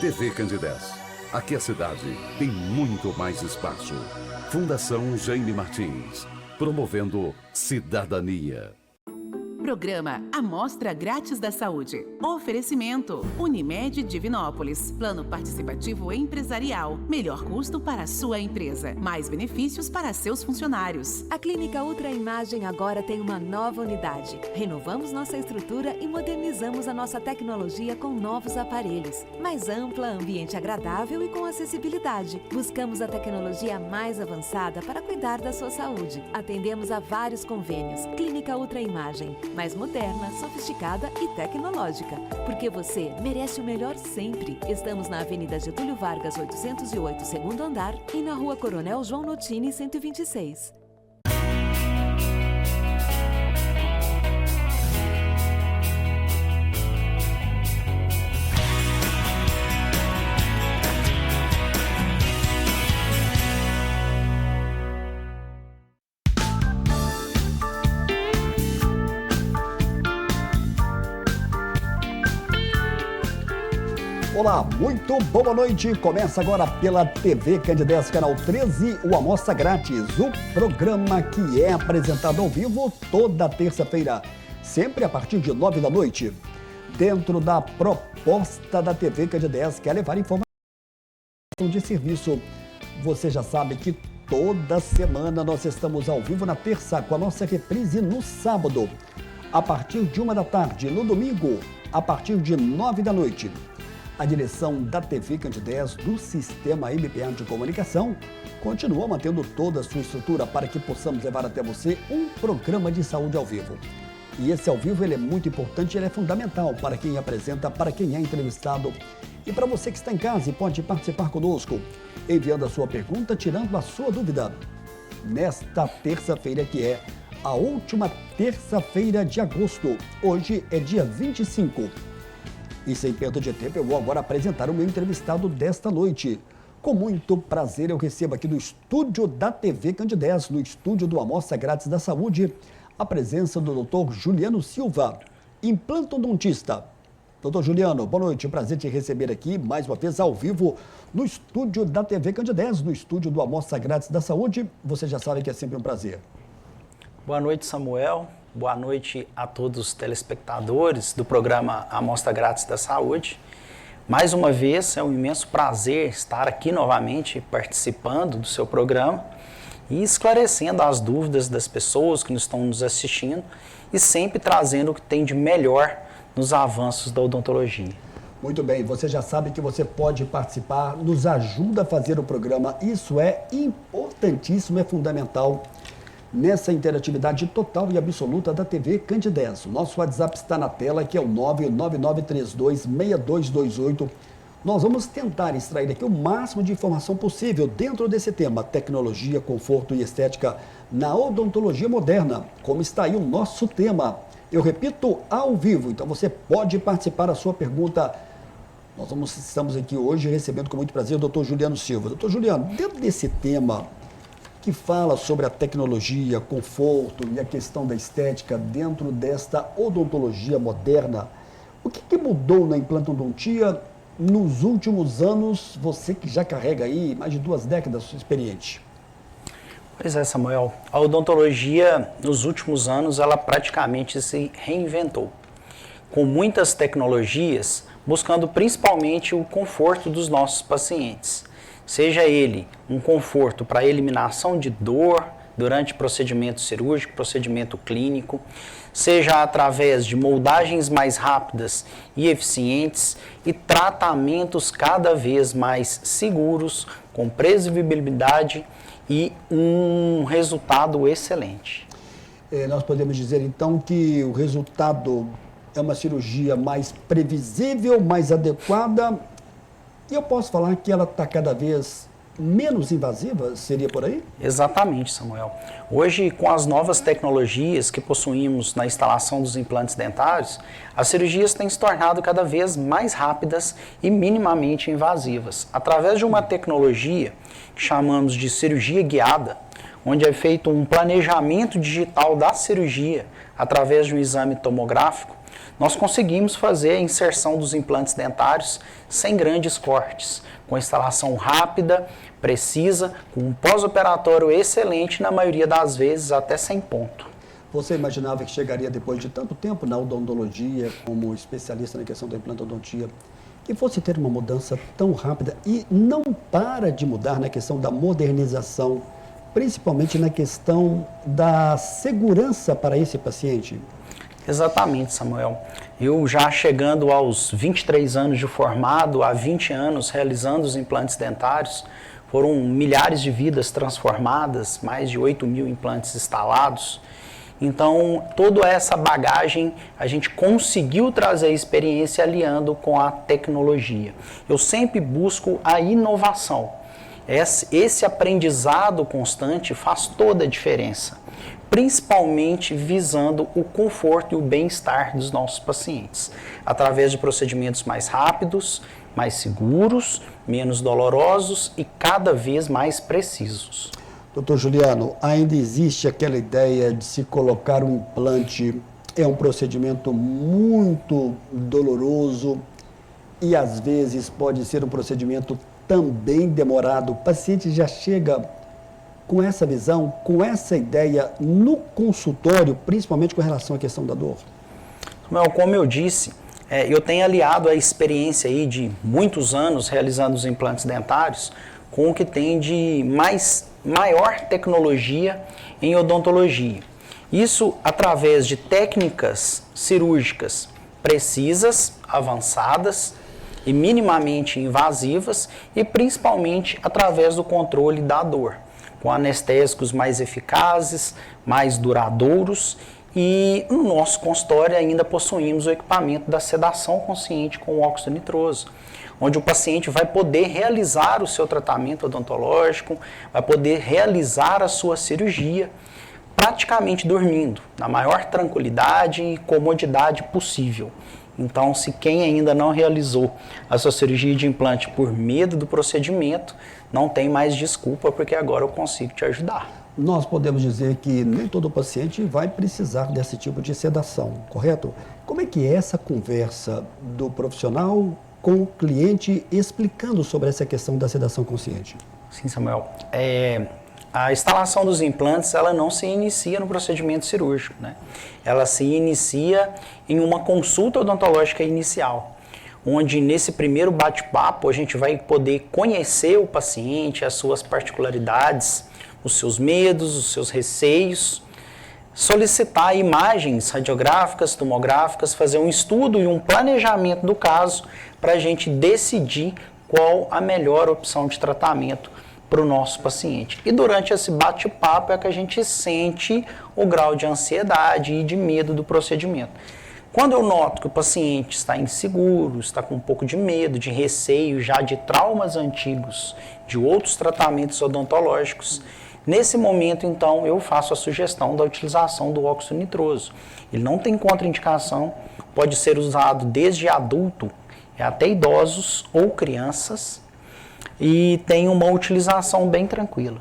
TV Candidez. Aqui a cidade tem muito mais espaço. Fundação Jaime Martins, promovendo cidadania. Programa Amostra Grátis da Saúde. Oferecimento Unimed Divinópolis. Plano participativo empresarial. Melhor custo para a sua empresa. Mais benefícios para seus funcionários. A Clínica Ultra Imagem agora tem uma nova unidade. Renovamos nossa estrutura e modernizamos a nossa tecnologia com novos aparelhos. Mais ampla, ambiente agradável e com acessibilidade. Buscamos a tecnologia mais avançada para cuidar da sua saúde. Atendemos a vários convênios. Clínica Ultra Imagem. Mais moderna, sofisticada e tecnológica. Porque você merece o melhor sempre. Estamos na Avenida Getúlio Vargas, 808, segundo andar, e na Rua Coronel João Notini, 126. Olá, muito boa noite. Começa agora pela TV Candidez, canal 13, o Amostra Grátis, o programa que é apresentado ao vivo toda terça-feira, sempre a partir de 9 da noite. Dentro da proposta da TV Candidez, que é levar informação de serviço. Você já sabe que toda semana nós estamos ao vivo na terça, com a nossa reprise no sábado, a partir de 1 da tarde, no domingo, a partir de 9 da noite. A direção da TV Candidez do Sistema MPA de Comunicação continua mantendo toda a sua estrutura para que possamos levar até você um programa de saúde ao vivo. E esse ao vivo ele é muito importante, ele é fundamental para quem apresenta, para quem é entrevistado e para você que está em casa e pode participar conosco, enviando a sua pergunta, tirando a sua dúvida. Nesta terça-feira, que é a última terça-feira de agosto, hoje é dia 25. E sem perda de tempo, eu vou agora apresentar o meu entrevistado desta noite. Com muito prazer, eu recebo aqui no estúdio da TV Candidez, no estúdio do Amostra Grátis da Saúde, a presença do Dr. Juliano Silva, implantodontista. Dr. Juliano, boa noite, prazer te receber aqui, mais uma vez, ao vivo, no estúdio da TV Candidez, no estúdio do Amostra Grátis da Saúde. Você já sabe que é sempre um prazer. Boa noite, Samuel. Boa noite a todos os telespectadores do programa Amostra Grátis da Saúde. Mais uma vez, é um imenso prazer estar aqui novamente participando do seu programa e esclarecendo as dúvidas das pessoas que estão nos assistindo e sempre trazendo o que tem de melhor nos avanços da odontologia. Muito bem, você já sabe que você pode participar, nos ajuda a fazer o programa. Isso é importantíssimo, é fundamental nessa interatividade total e absoluta da TV Candidez. O nosso WhatsApp está na tela, que é o 999326228. Nós vamos tentar extrair aqui o máximo de informação possível dentro desse tema, tecnologia, conforto e estética na odontologia moderna, como está aí o nosso tema. Eu repito, ao vivo, então você pode participar da sua pergunta. Estamos aqui hoje recebendo com muito prazer o Dr. Juliano Silva. Dr. Juliano, dentro desse tema que fala sobre a tecnologia, conforto e a questão da estética dentro desta odontologia moderna, o que mudou na implantodontia nos últimos anos, você que já carrega aí mais de 2 décadas experiente? Pois é, Samuel. A odontologia, nos últimos anos, ela praticamente se reinventou, com muitas tecnologias, buscando principalmente o conforto dos nossos pacientes. Seja ele um conforto para eliminação de dor durante procedimento cirúrgico, procedimento clínico, seja através de moldagens mais rápidas e eficientes e tratamentos cada vez mais seguros, com previsibilidade e um resultado excelente. Nós podemos dizer então que o resultado é uma cirurgia mais previsível, mais adequada. E eu posso falar que ela está cada vez menos invasiva? Seria por aí? Exatamente, Samuel. Hoje, com as novas tecnologias que possuímos na instalação dos implantes dentários, as cirurgias têm se tornado cada vez mais rápidas e minimamente invasivas, através de uma tecnologia que chamamos de cirurgia guiada, onde é feito um planejamento digital da cirurgia através de um exame tomográfico. nós conseguimos fazer a inserção dos implantes dentários sem grandes cortes, com instalação rápida, precisa, com um pós-operatório excelente, na maioria das vezes até sem ponto. Você imaginava que chegaria depois de tanto tempo na odontologia, como especialista na questão da implantodontia, que fosse ter uma mudança tão rápida e não para de mudar na questão da modernização, principalmente na questão da segurança para esse paciente? Exatamente, Samuel. Eu já chegando aos 23 anos de formado, há 20 anos realizando os implantes dentários, foram milhares de vidas transformadas, mais de 8.000 implantes instalados. Então, toda essa bagagem a gente conseguiu trazer a experiência aliando com a tecnologia. Eu sempre busco a inovação. Esse aprendizado constante faz toda a diferença, principalmente visando o conforto e o bem-estar dos nossos pacientes, através de procedimentos mais rápidos, mais seguros, menos dolorosos e cada vez mais precisos. Doutor Juliano, ainda existe aquela ideia de se colocar um implante, é um procedimento muito doloroso e às vezes pode ser um procedimento também demorado. O paciente já chega com essa visão, com essa ideia no consultório, principalmente com relação à questão da dor? Como eu disse, eu tenho aliado a experiência aí de muitos anos realizando os implantes dentários com o que tem de maior tecnologia em odontologia. Isso através de técnicas cirúrgicas precisas, avançadas e minimamente invasivas e principalmente através do controle da dor, com anestésicos mais eficazes, mais duradouros e no nosso consultório ainda possuímos o equipamento da sedação consciente com óxido nitroso, onde o paciente vai poder realizar o seu tratamento odontológico, vai poder realizar a sua cirurgia praticamente dormindo, na maior tranquilidade e comodidade possível. Então, se quem ainda não realizou a sua cirurgia de implante por medo do procedimento, não tem mais desculpa, porque agora eu consigo te ajudar. Nós podemos dizer que nem todo paciente vai precisar desse tipo de sedação, correto? Como é que é essa conversa do profissional com o cliente explicando sobre essa questão da sedação consciente? Sim, Samuel. A instalação dos implantes, ela não se inicia no procedimento cirúrgico, né? Ela se inicia em uma consulta odontológica inicial, onde nesse primeiro bate-papo a gente vai poder conhecer o paciente, as suas particularidades, os seus medos, os seus receios, solicitar imagens radiográficas, tomográficas, fazer um estudo e um planejamento do caso para a gente decidir qual a melhor opção de tratamento para o nosso paciente. E durante esse bate-papo é que a gente sente o grau de ansiedade e de medo do procedimento. Quando eu noto que o paciente está inseguro, está com um pouco de medo, de receio já de traumas antigos, de outros tratamentos odontológicos, nesse momento, então, eu faço a sugestão da utilização do óxido nitroso. Ele não tem contraindicação, pode ser usado desde adulto até idosos ou crianças e tem uma utilização bem tranquila.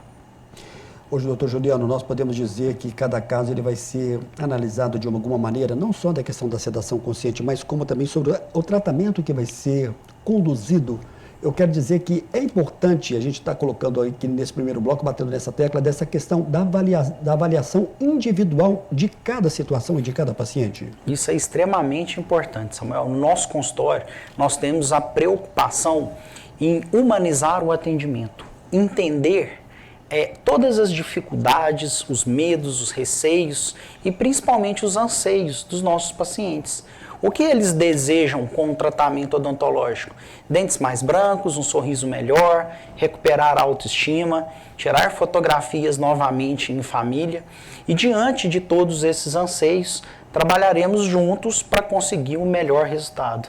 Hoje, doutor Juliano, nós podemos dizer que cada caso ele vai ser analisado de alguma maneira, não só da questão da sedação consciente, mas como também sobre o tratamento que vai ser conduzido. Eu quero dizer que é importante, a gente está colocando aqui nesse primeiro bloco, batendo nessa tecla, dessa questão da avaliação individual de cada situação e de cada paciente. Isso é extremamente importante, Samuel. No nosso consultório, nós temos a preocupação em humanizar o atendimento, entender todas as dificuldades, os medos, os receios e principalmente os anseios dos nossos pacientes. O que eles desejam com o tratamento odontológico? Dentes mais brancos, um sorriso melhor, recuperar a autoestima, tirar fotografias novamente em família. E diante de todos esses anseios, trabalharemos juntos para conseguir o melhor resultado.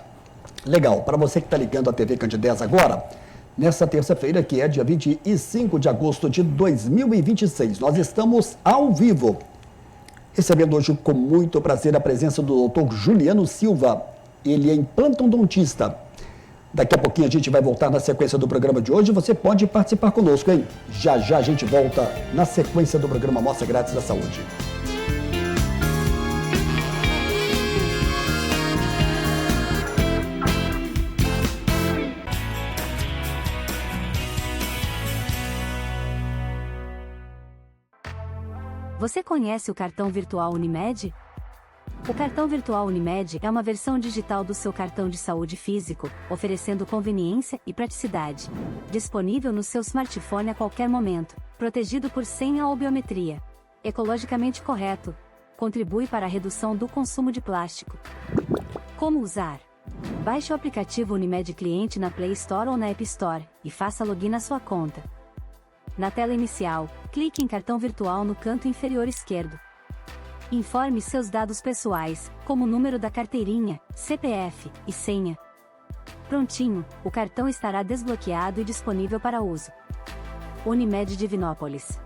Legal. Para você que está ligando a TV Candidez agora, nessa terça-feira, que é dia 25 de agosto de 2026, nós estamos ao vivo. Recebendo hoje com muito prazer a presença do Dr. Juliano Silva. Ele é implantodontista. Daqui a pouquinho a gente vai voltar na sequência do programa de hoje. Você pode participar conosco, hein? Já já a gente volta na sequência do programa Amostra Grátis da Saúde. Você conhece o cartão virtual Unimed? O cartão virtual Unimed é uma versão digital do seu cartão de saúde físico, oferecendo conveniência e praticidade. Disponível no seu smartphone a qualquer momento, protegido por senha ou biometria. Ecologicamente correto. Contribui para a redução do consumo de plástico. Como usar? Baixe o aplicativo Unimed Cliente na Play Store ou na App Store e faça login na sua conta. Na tela inicial, clique em cartão virtual no canto inferior esquerdo. Informe seus dados pessoais, como o número da carteirinha, CPF e senha. Prontinho, o cartão estará desbloqueado e disponível para uso. Unimed Divinópolis.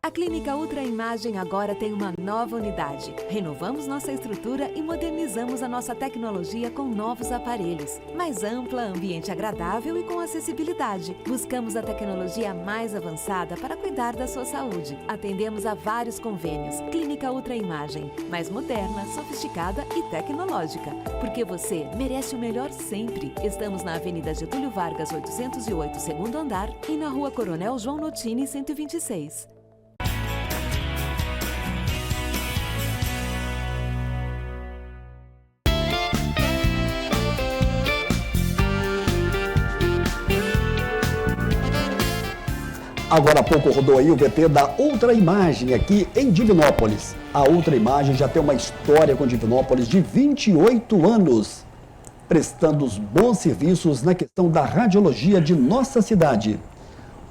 A Clínica Ultra Imagem agora tem uma nova unidade. Renovamos nossa estrutura e modernizamos a nossa tecnologia com novos aparelhos. Mais ampla, ambiente agradável e com acessibilidade. Buscamos a tecnologia mais avançada para cuidar da sua saúde. Atendemos a vários convênios. Clínica Ultra Imagem, mais moderna, sofisticada e tecnológica. Porque você merece o melhor sempre. Estamos na Avenida Getúlio Vargas, 808, segundo andar, e na Rua Coronel João Notini, 126. Agora há pouco rodou aí o VT da Ultra Imagem aqui em Divinópolis. A Ultra Imagem já tem uma história com Divinópolis de 28 anos, prestando os bons serviços na questão da radiologia de nossa cidade.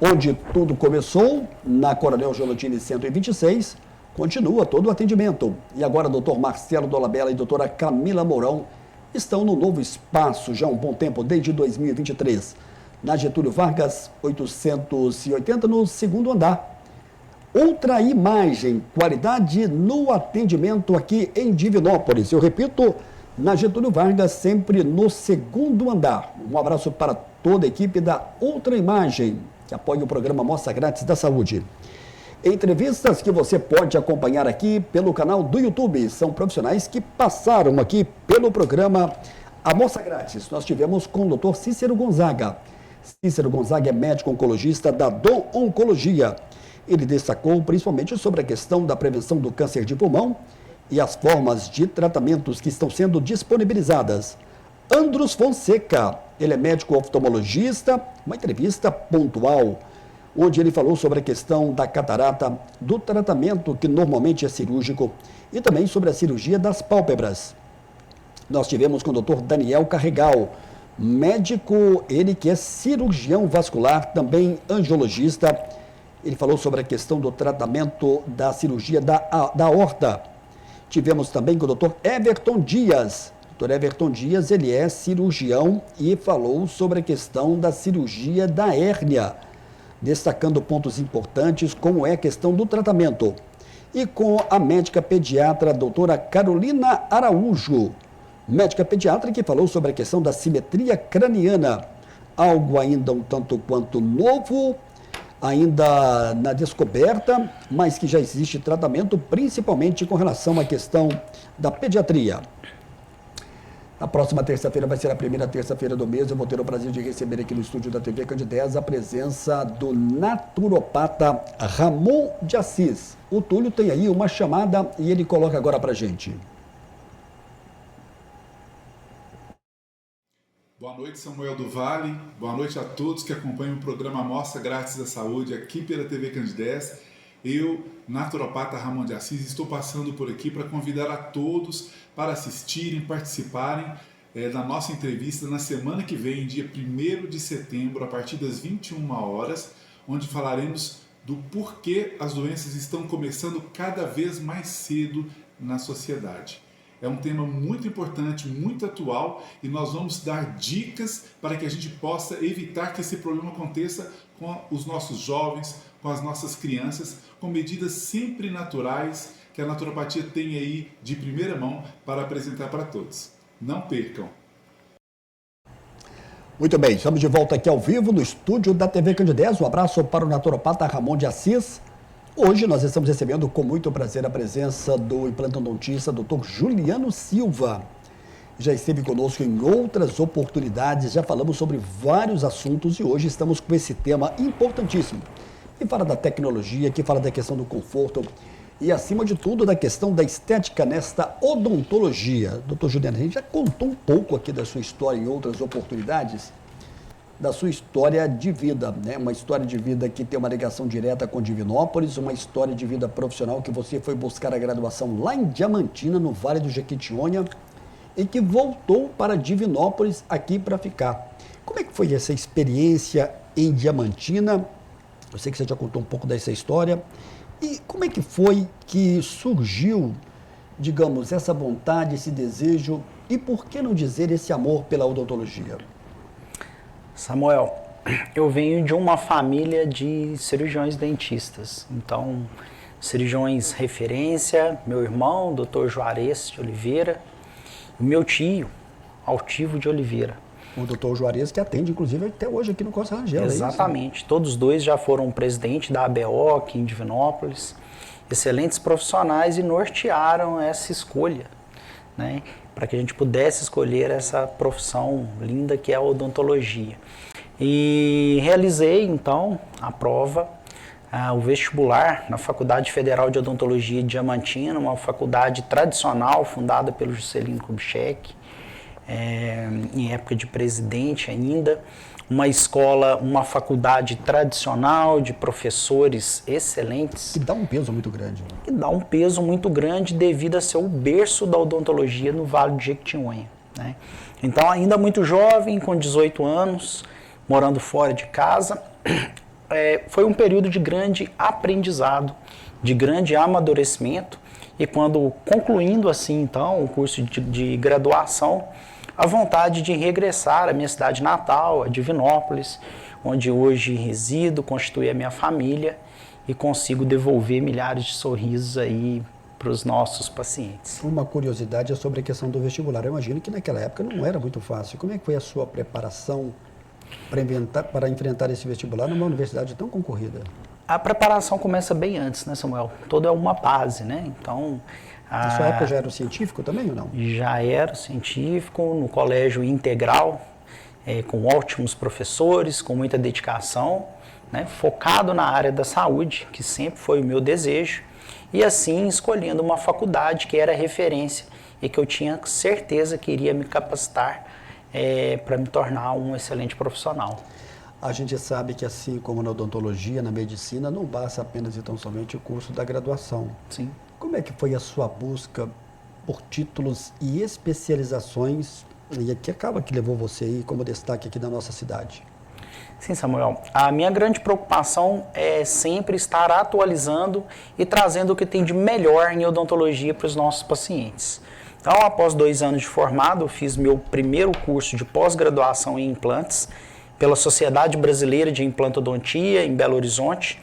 Onde tudo começou, na Coronel Giolotini 126, continua todo o atendimento. E agora Dr. Marcelo Dolabella e doutora Camila Mourão estão no novo espaço já há um bom tempo, desde 2023. Na Getúlio Vargas, 880, no segundo andar. Ultra Imagem, qualidade no atendimento aqui em Divinópolis. Eu repito, na Getúlio Vargas, sempre no segundo andar. Um abraço para toda a equipe da Ultra Imagem, que apoia o programa Mostra Grátis da Saúde. Entrevistas que você pode acompanhar aqui pelo canal do YouTube. São profissionais que passaram aqui pelo programa Amostra Grátis. Nós tivemos com o Dr. Cícero Gonzaga. Cícero Gonzaga é médico oncologista da Dom Oncologia. Ele destacou principalmente sobre a questão da prevenção do câncer de pulmão e as formas de tratamentos que estão sendo disponibilizadas. Andros Fonseca, ele é médico oftalmologista, uma entrevista pontual, onde ele falou sobre a questão da catarata, do tratamento que normalmente é cirúrgico e também sobre a cirurgia das pálpebras. Nós tivemos com o Dr. Daniel Carregal, médico, ele que é cirurgião vascular, também angiologista. Ele falou sobre a questão do tratamento da cirurgia da aorta. Tivemos também com o Dr. Everton Dias. Dr. Everton Dias, ele é cirurgião e falou sobre a questão da cirurgia da hérnia, destacando pontos importantes, como é a questão do tratamento. E com a médica pediatra, a doutora Carolina Araújo, médica pediatra, que falou sobre a questão da simetria craniana, algo ainda um tanto quanto novo, ainda na descoberta, mas que já existe tratamento, principalmente com relação à questão da pediatria. A próxima terça-feira vai ser a primeira terça-feira do mês. Eu vou ter o prazer de receber aqui no estúdio da TV Candidez a presença do naturopata Ramon de Assis. O Túlio tem aí uma chamada e ele coloca agora para a gente. Boa noite, Samuel do Vale. Boa noite a todos que acompanham o programa Mostra Grátis da Saúde aqui pela TV Candidez. Eu, naturopata Ramon de Assis, estou passando por aqui para convidar a todos para assistirem, participarem da nossa entrevista na semana que vem, dia 1º de setembro, a partir das 21 horas, onde falaremos do porquê as doenças estão começando cada vez mais cedo na sociedade. É um tema muito importante, muito atual, e nós vamos dar dicas para que a gente possa evitar que esse problema aconteça com os nossos jovens, com as nossas crianças, com medidas sempre naturais que a naturopatia tem aí de primeira mão para apresentar para todos. Não percam! Muito bem, estamos de volta aqui ao vivo no estúdio da TV Candidez. Um abraço para o naturopata Ramon de Assis. Hoje nós estamos recebendo com muito prazer a presença do implantodontista Dr. Juliano Silva. Já esteve conosco em outras oportunidades, já falamos sobre vários assuntos e hoje estamos com esse tema importantíssimo. que fala da tecnologia, que fala da questão do conforto e, acima de tudo, da questão da estética nesta odontologia. Doutor Juliano, a gente já contou um pouco aqui da sua história em outras oportunidades, da sua história de vida, né? Uma história de vida que tem uma ligação direta com Divinópolis, uma história de vida profissional que você foi buscar a graduação lá em Diamantina, no Vale do Jequitinhonha, e que voltou para Divinópolis aqui para ficar. Como é que foi essa experiência em Diamantina? Eu sei que você já contou um pouco dessa história. E como é que foi que surgiu, digamos, essa vontade, esse desejo e, por que não dizer, esse amor pela odontologia? Samuel, eu venho de uma família de cirurgiões dentistas. Então, cirurgiões referência, meu irmão, Dr. Juarez de Oliveira, e meu tio, Altivo de Oliveira. O doutor Juarez, que atende, inclusive, até hoje aqui no Costa Rangel. Exatamente. É isso? Todos dois já foram presidente da ABO aqui em Divinópolis. Excelentes profissionais e nortearam essa escolha, né? Para que a gente pudesse escolher essa profissão linda que é a odontologia. E realizei, então, a prova, o vestibular na Faculdade Federal de Odontologia de Diamantina, uma faculdade tradicional fundada pelo Juscelino Kubitschek, em época de presidente ainda, uma escola, uma faculdade tradicional de professores excelentes. Que dá um peso muito grande. Que dá um peso muito grande devido a ser o berço da odontologia no Vale do Jequitinhonha, né? Então, ainda muito jovem, com 18 anos, morando fora de casa, foi um período de grande aprendizado, de grande amadurecimento, e quando concluindo assim, então, o curso de graduação, a vontade de regressar à minha cidade natal, a Divinópolis, onde hoje resido, constitui a minha família e consigo devolver milhares de sorrisos aí para os nossos pacientes. Uma curiosidade é sobre a questão do vestibular. Eu imagino que naquela época não era muito fácil. Como é que foi a sua preparação para enfrentar esse vestibular numa universidade tão concorrida? A preparação começa bem antes, né, Samuel? Toda é uma base, né? Então, na sua época já era o científico também ou não? Já era científico, no colégio integral, com ótimos professores, com muita dedicação, né, focado na área da saúde, que sempre foi o meu desejo, e assim escolhendo uma faculdade que era referência e que eu tinha certeza que iria me capacitar para me tornar um excelente profissional. A gente sabe que, assim como na odontologia, na medicina, não basta apenas e tão somente o curso da graduação. Sim. Como é que foi a sua busca por títulos e especializações, e que acaba que levou você aí como destaque aqui da nossa cidade? Sim, Samuel. A minha grande preocupação é sempre estar atualizando e trazendo o que tem de melhor em odontologia para os nossos pacientes. Então, após 2 anos de formado, eu fiz meu primeiro curso de pós-graduação em implantes pela Sociedade Brasileira de Implantodontia, em Belo Horizonte,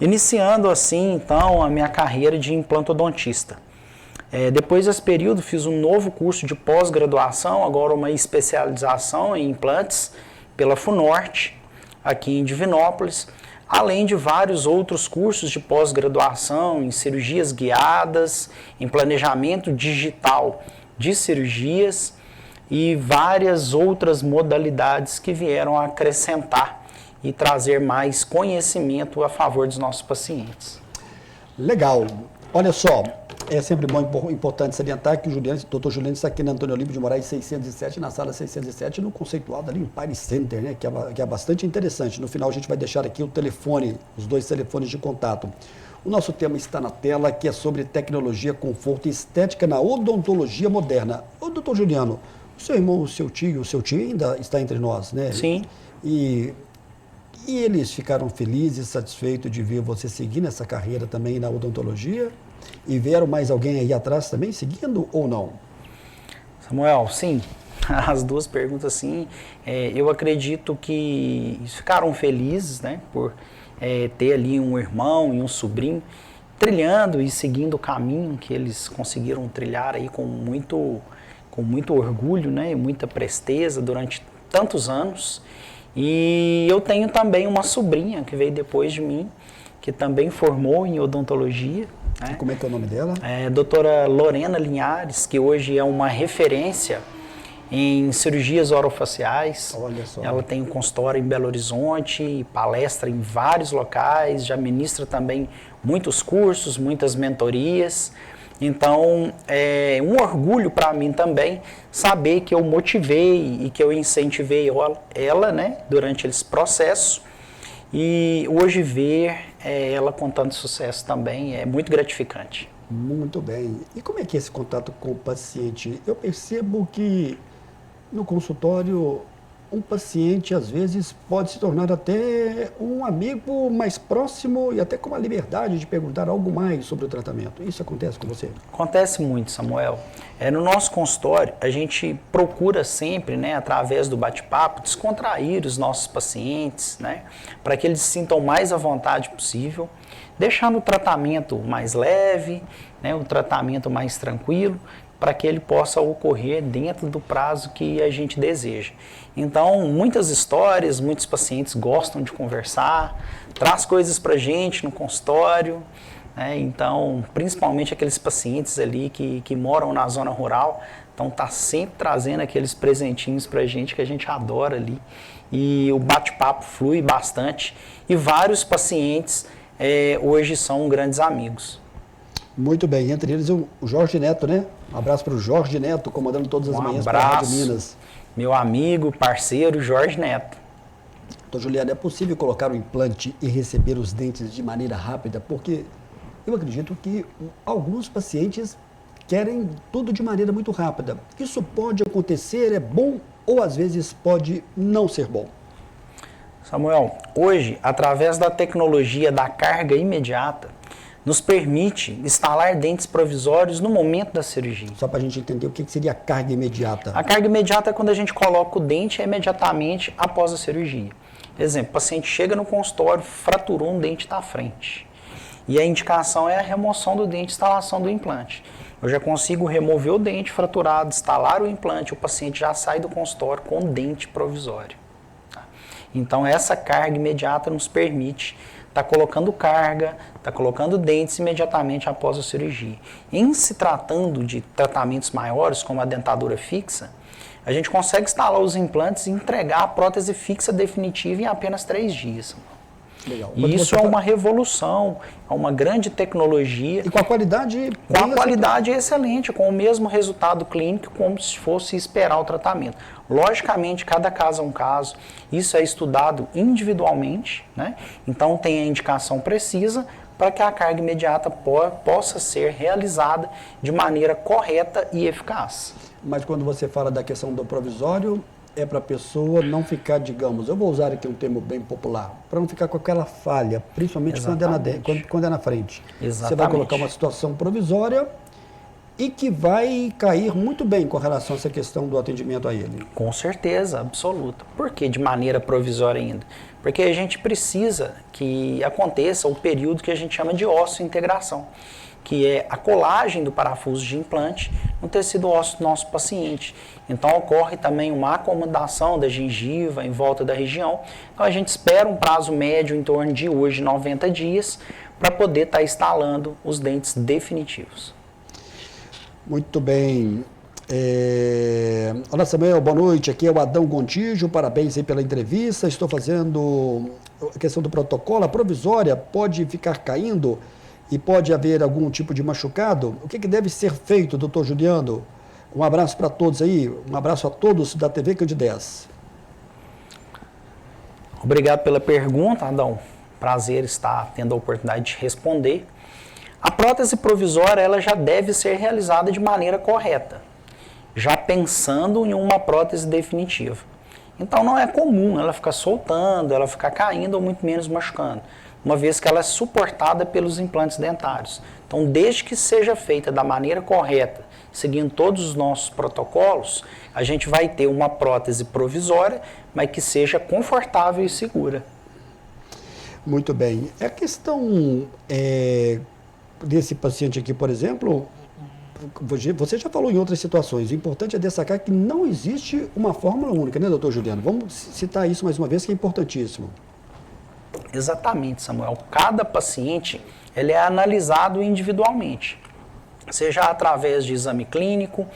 iniciando assim, então, a minha carreira de implantodontista. Depois desse período, fiz um novo curso de pós-graduação, agora uma especialização em implantes pela FUNORTE, aqui em Divinópolis, além de vários outros cursos de pós-graduação em cirurgias guiadas, em planejamento digital de cirurgias e várias outras modalidades que vieram a acrescentar e trazer mais conhecimento a favor dos nossos pacientes. Legal. Olha só, é sempre bom e importante salientar que o Dr. Juliano está aqui na Antônio Olímpio de Moraes 607, na sala 607, no conceitual da Empire Center, né, que é bastante interessante. No final a gente vai deixar aqui o telefone, os 2 telefones de contato. O nosso tema está na tela, que é sobre tecnologia, conforto e estética na odontologia moderna. Ô, doutor Juliano, o seu irmão, o seu tio ainda está entre nós, né? Sim. E eles ficaram felizes, satisfeitos de ver você seguir nessa carreira também na odontologia? E vieram mais alguém aí atrás também seguindo ou não? Samuel, sim. As 2 perguntas, sim. Eu acredito que ficaram felizes, né, por ter ali um irmão e um sobrinho trilhando e seguindo o caminho que eles conseguiram trilhar aí com muito orgulho, né, e muita presteza durante tantos anos. E eu tenho também uma sobrinha que veio depois de mim, que também formou em odontologia. Né? Como é que é o nome dela? Doutora Lorena Linhares, que hoje é uma referência em cirurgias orofaciais. Olha só. Ela tem um consultório em Belo Horizonte, palestra em vários locais, já ministra também muitos cursos, muitas mentorias. Então, é um orgulho para mim também saber que eu motivei e que eu incentivei ela, né, durante esse processo. E hoje ver ela com tanto sucesso também é muito gratificante. Muito bem. E como é que é esse contato com o paciente? Eu percebo que no consultório um paciente às vezes pode se tornar até um amigo mais próximo e até com a liberdade de perguntar algo mais sobre o tratamento. Isso acontece com você? Acontece muito, Samuel. No nosso consultório, a gente procura sempre, né, através do bate-papo, descontrair os nossos pacientes, né, para que eles se sintam mais à vontade possível, deixando o tratamento mais leve, né, o tratamento mais tranquilo, para que ele possa ocorrer dentro do prazo que a gente deseja. Então, muitas histórias, muitos pacientes gostam de conversar, traz coisas para a gente no consultório, né? Então, principalmente aqueles pacientes ali que moram na zona rural, então tá sempre trazendo aqueles presentinhos para a gente adora ali. E o bate-papo flui bastante e vários pacientes hoje são grandes amigos. Muito bem, entre eles o Jorge Neto, né? Um abraço para o Jorge Neto, comandando todas as manhãs pela Rádio Minas. Meu amigo, parceiro, Jorge Neto. Doutor Juliano, é possível colocar o implante e receber os dentes de maneira rápida? Porque eu acredito que alguns pacientes querem tudo de maneira muito rápida. Isso pode acontecer, é bom ou às vezes pode não ser bom? Samuel, hoje, através da tecnologia da carga imediata, nos permite instalar dentes provisórios no momento da cirurgia. Só para a gente entender o que seria a carga imediata. A carga imediata é quando a gente coloca o dente imediatamente após a cirurgia. Exemplo, o paciente chega no consultório, fraturou um dente da frente. E a indicação é a remoção do dente, instalação do implante. Eu já consigo remover o dente fraturado, instalar o implante, o paciente já sai do consultório com o dente provisório. Então, essa carga imediata nos permite estar colocando carga, estar colocando dentes imediatamente após a cirurgia. Em se tratando de tratamentos maiores, como a dentadura fixa, a gente consegue instalar os implantes e entregar a prótese fixa definitiva em apenas 3 dias. Legal. E isso é uma revolução, é uma grande tecnologia. E com a qualidade? Com a qualidade excelente, com o mesmo resultado clínico, como se fosse esperar o tratamento. Logicamente, cada caso é um caso, isso é estudado individualmente, né? Então tem a indicação precisa para que a carga imediata possa ser realizada de maneira correta e eficaz. Mas quando você fala da questão do provisório, é para a pessoa não ficar, digamos, eu vou usar aqui um termo bem popular, para não ficar com aquela falha, principalmente quando é na frente. Exatamente. Você vai colocar uma situação provisória e que vai cair muito bem com relação a essa questão do atendimento a ele. Com certeza, absoluta. Por que de maneira provisória ainda? Porque a gente precisa que aconteça o período que a gente chama de ósseo-integração, que é a colagem do parafuso de implante no tecido ósseo do nosso paciente. Então ocorre também uma acomodação da gengiva em volta da região. Então a gente espera um prazo médio em torno de hoje 90 dias para poder estar instalando os dentes definitivos. Muito bem. Olá, Samuel, boa noite. Aqui é o Adão Gontijo, parabéns aí pela entrevista. Estou fazendo a questão do protocolo. A provisória pode ficar caindo e pode haver algum tipo de machucado? O que deve ser feito, doutor Juliano? Um abraço para todos aí, um abraço a todos da TV Candidez. Obrigado pela pergunta, Adão. Prazer estar tendo a oportunidade de responder. A prótese provisória ela já deve ser realizada de maneira correta, já pensando em uma prótese definitiva. Então não é comum ela ficar soltando, ela ficar caindo ou muito menos machucando, uma vez que ela é suportada pelos implantes dentários. Então, desde que seja feita da maneira correta, seguindo todos os nossos protocolos, a gente vai ter uma prótese provisória, mas que seja confortável e segura. Muito bem. A questão desse paciente aqui, por exemplo, você já falou em outras situações, o importante é destacar que não existe uma fórmula única, né, doutor Juliano? Vamos citar isso mais uma vez, que é importantíssimo. Exatamente, Samuel. Cada paciente ele é analisado individualmente. seja através de exame clínico,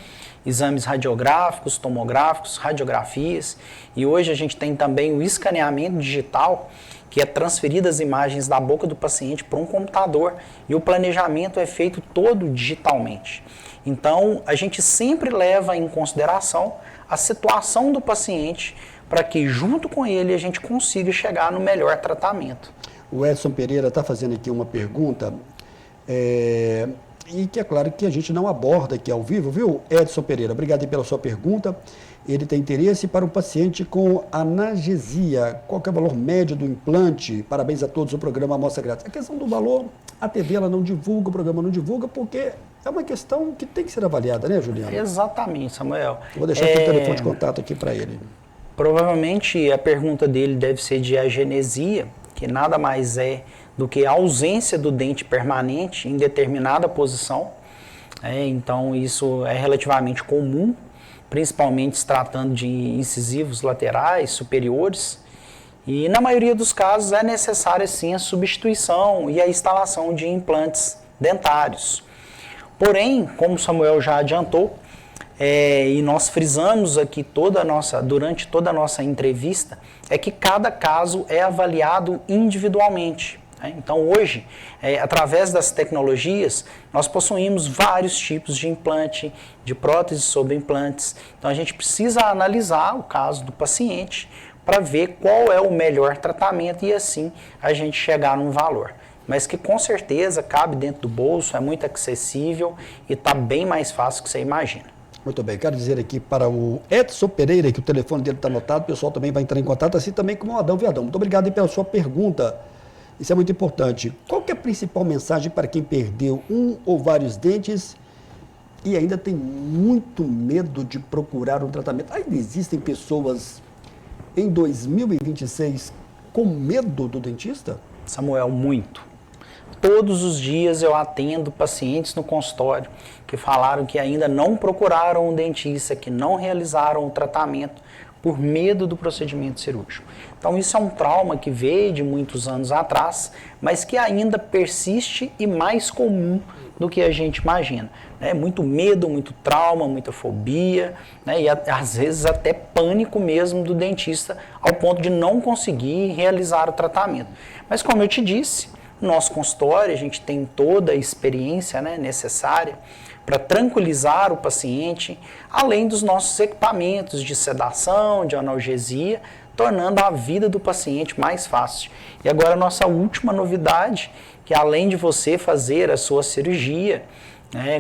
exames radiográficos, tomográficos, radiografias, e hoje a gente tem também o escaneamento digital, que é transferido as imagens da boca do paciente para um computador e o planejamento é feito todo digitalmente. Então, a gente sempre leva em consideração a situação do paciente para que, junto com ele, a gente consiga chegar no melhor tratamento. O Edson Pereira está fazendo aqui uma pergunta, e que é claro que a gente não aborda aqui ao vivo, viu, Edson Pereira? Obrigado aí pela sua pergunta. Ele tem interesse para um paciente com analgesia. Qual que é o valor médio do implante? Parabéns a todos, o programa Amostra Grátis. A questão do valor, a TV ela não divulga, o programa não divulga, porque é uma questão que tem que ser avaliada, né, Juliano? Exatamente, Samuel. Eu vou deixar aqui o telefone de contato aqui para ele. Provavelmente a pergunta dele deve ser de agenesia, que nada mais é do que a ausência do dente permanente em determinada posição. Então isso é relativamente comum, principalmente se tratando de incisivos laterais, superiores. E na maioria dos casos é necessária sim a substituição e a instalação de implantes dentários. Porém, como o Samuel já adiantou, e nós frisamos aqui durante toda a nossa entrevista, é que cada caso é avaliado individualmente. Então hoje, através das tecnologias, nós possuímos vários tipos de implante, de próteses sobre implantes. Então a gente precisa analisar o caso do paciente para ver qual é o melhor tratamento e assim a gente chegar num valor. Mas que com certeza cabe dentro do bolso, é muito acessível e está bem mais fácil do que você imagina. Muito bem, quero dizer aqui para o Edson Pereira, que o telefone dele está anotado, o pessoal também vai entrar em contato, assim também como o Adão Viadão. Muito obrigado aí pela sua pergunta, isso é muito importante. Qual que é a principal mensagem para quem perdeu um ou vários dentes e ainda tem muito medo de procurar um tratamento? Ainda existem pessoas em 2026 com medo do dentista? Samuel, muito. Todos os dias eu atendo pacientes no consultório que falaram que ainda não procuraram um dentista, que não realizaram o tratamento por medo do procedimento cirúrgico. Então isso é um trauma que veio de muitos anos atrás, mas que ainda persiste e mais comum do que a gente imagina. Muito medo, muito trauma, muita fobia, e às vezes até pânico mesmo do dentista, ao ponto de não conseguir realizar o tratamento. Mas como eu te disse, no nosso consultório a gente tem toda a experiência necessária para tranquilizar o paciente, além dos nossos equipamentos de sedação, de analgesia, tornando a vida do paciente mais fácil. E agora a nossa última novidade, que além de você fazer a sua cirurgia,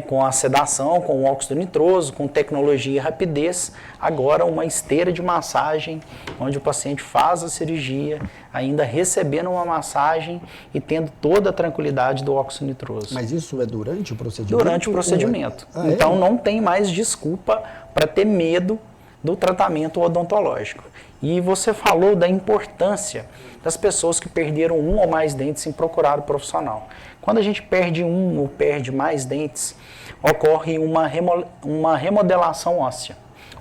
com a sedação, com o óxido nitroso, com tecnologia e rapidez, agora uma esteira de massagem, onde o paciente faz a cirurgia, ainda recebendo uma massagem e tendo toda a tranquilidade do óxido nitroso. Mas isso é durante o procedimento? Durante o procedimento. Então não tem mais desculpa para ter medo do tratamento odontológico. E você falou da importância das pessoas que perderam um ou mais dentes em procurar o profissional. Quando a gente perde um ou perde mais dentes, ocorre uma remodelação óssea.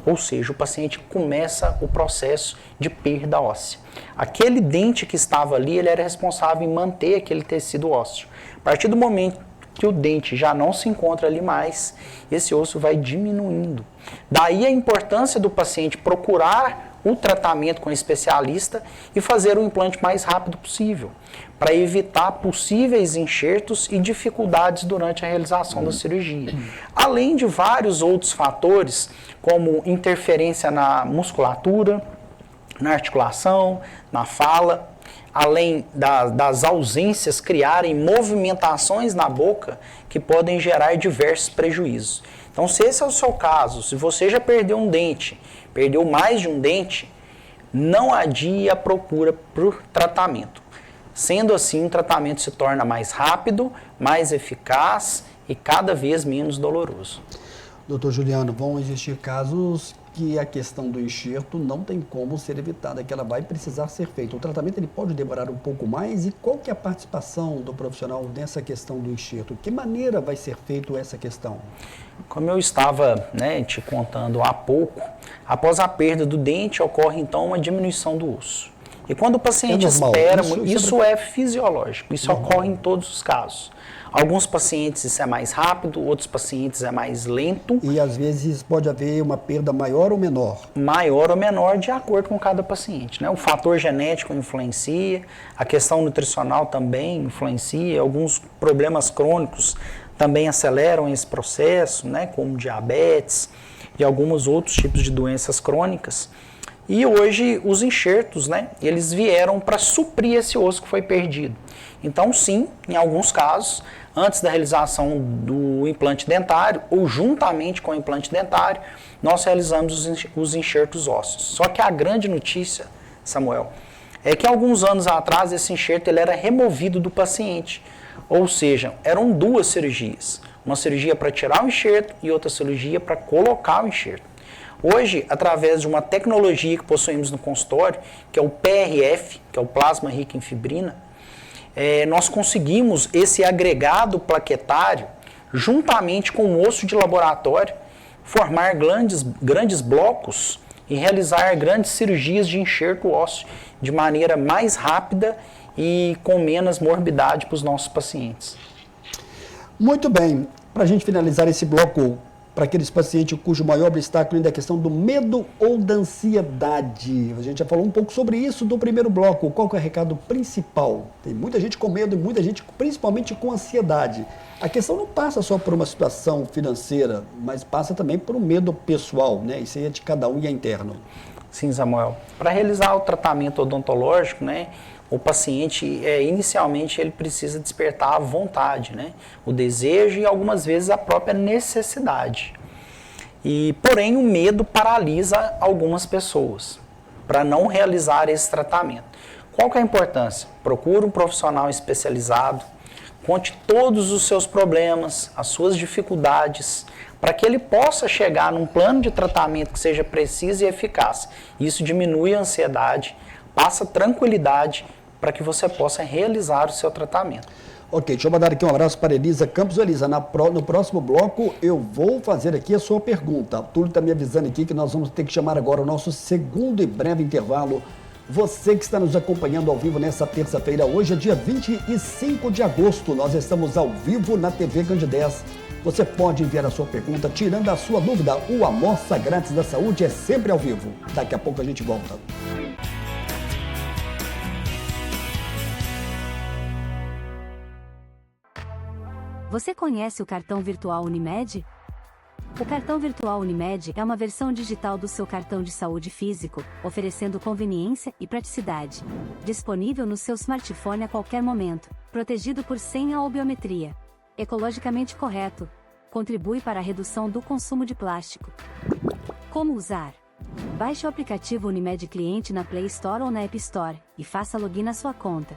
Ou seja, o paciente começa o processo de perda óssea. Aquele dente que estava ali, ele era responsável em manter aquele tecido ósseo. A partir do momento que o dente já não se encontra ali mais, esse osso vai diminuindo. Daí a importância do paciente procurar o tratamento com especialista e fazer o implante mais rápido possível, para evitar possíveis enxertos e dificuldades durante a realização da cirurgia. Além de vários outros fatores, como interferência na musculatura, na articulação, na fala, além das ausências criarem movimentações na boca que podem gerar diversos prejuízos. Então, se esse é o seu caso, se você já perdeu um dente, perdeu mais de um dente, não adie a procura por tratamento. Sendo assim, o tratamento se torna mais rápido, mais eficaz e cada vez menos doloroso. Doutor Juliano, vão existir casos que a questão do enxerto não tem como ser evitada, que ela vai precisar ser feita. O tratamento ele pode demorar um pouco mais e qual que é a participação do profissional nessa questão do enxerto? Que maneira vai ser feita essa questão? Como eu estava te contando há pouco, após a perda do dente ocorre então uma diminuição do osso. E quando o paciente normal. espera, Isso é fisiológico, isso ocorre em todos os casos. Alguns pacientes isso é mais rápido, outros pacientes é mais lento. E às vezes pode haver uma perda maior ou menor? Maior ou menor de acordo com cada paciente, né? O fator genético influencia, a questão nutricional também influencia, alguns problemas crônicos também aceleram esse processo, né? Como diabetes e alguns outros tipos de doenças crônicas. E hoje os enxertos, né? Eles vieram para suprir esse osso que foi perdido. Então sim, em alguns casos, antes da realização do implante dentário ou juntamente com o implante dentário, nós realizamos os enxertos ósseos. Só que a grande notícia, Samuel, é que alguns anos atrás esse enxerto ele era removido do paciente. Ou seja, eram duas cirurgias. Uma cirurgia para tirar o enxerto e outra cirurgia para colocar o enxerto. Hoje, através de uma tecnologia que possuímos no consultório, que é o PRF, que é o plasma rico em fibrina, nós conseguimos esse agregado plaquetário, juntamente com o osso de laboratório, formar grandes blocos e realizar grandes cirurgias de enxerto ósseo de maneira mais rápida e com menos morbidade para os nossos pacientes. Muito bem. Para a gente finalizar esse bloco, para aqueles pacientes cujo maior obstáculo ainda é a questão do medo ou da ansiedade. A gente já falou um pouco sobre isso do primeiro bloco. Qual que é o recado principal? Tem muita gente com medo e muita gente principalmente com ansiedade. A questão não passa só por uma situação financeira, mas passa também por um medo pessoal, né? Isso aí é de cada um e é interno. Sim, Samuel. Para realizar o tratamento odontológico, né, o paciente, inicialmente, ele precisa despertar a vontade, né, o desejo e, algumas vezes, a própria necessidade. Porém, o medo paralisa algumas pessoas para não realizar esse tratamento. Qual que é a importância? Procure um profissional especializado, conte todos os seus problemas, as suas dificuldades, para que ele possa chegar num plano de tratamento que seja preciso e eficaz. Isso diminui a ansiedade, passa tranquilidade para que você possa realizar o seu tratamento. Ok, deixa eu mandar aqui um abraço para Elisa Campos. Elisa, no próximo bloco eu vou fazer aqui a sua pergunta. O Túlio está me avisando aqui que nós vamos ter que chamar agora o nosso segundo e breve intervalo. Você que está nos acompanhando ao vivo nessa terça-feira, hoje é dia 25 de agosto, nós estamos ao vivo na TV Candidez. Você pode enviar a sua pergunta, tirando a sua dúvida. O Amostra Grátis da Saúde é sempre ao vivo. Daqui a pouco a gente volta. Você conhece o cartão virtual Unimed? O cartão virtual Unimed é uma versão digital do seu cartão de saúde físico, oferecendo conveniência e praticidade. Disponível no seu smartphone a qualquer momento, protegido por senha ou biometria. Ecologicamente correto. Contribui para a redução do consumo de plástico. Como usar? Baixe o aplicativo Unimed Cliente na Play Store ou na App Store e faça login na sua conta.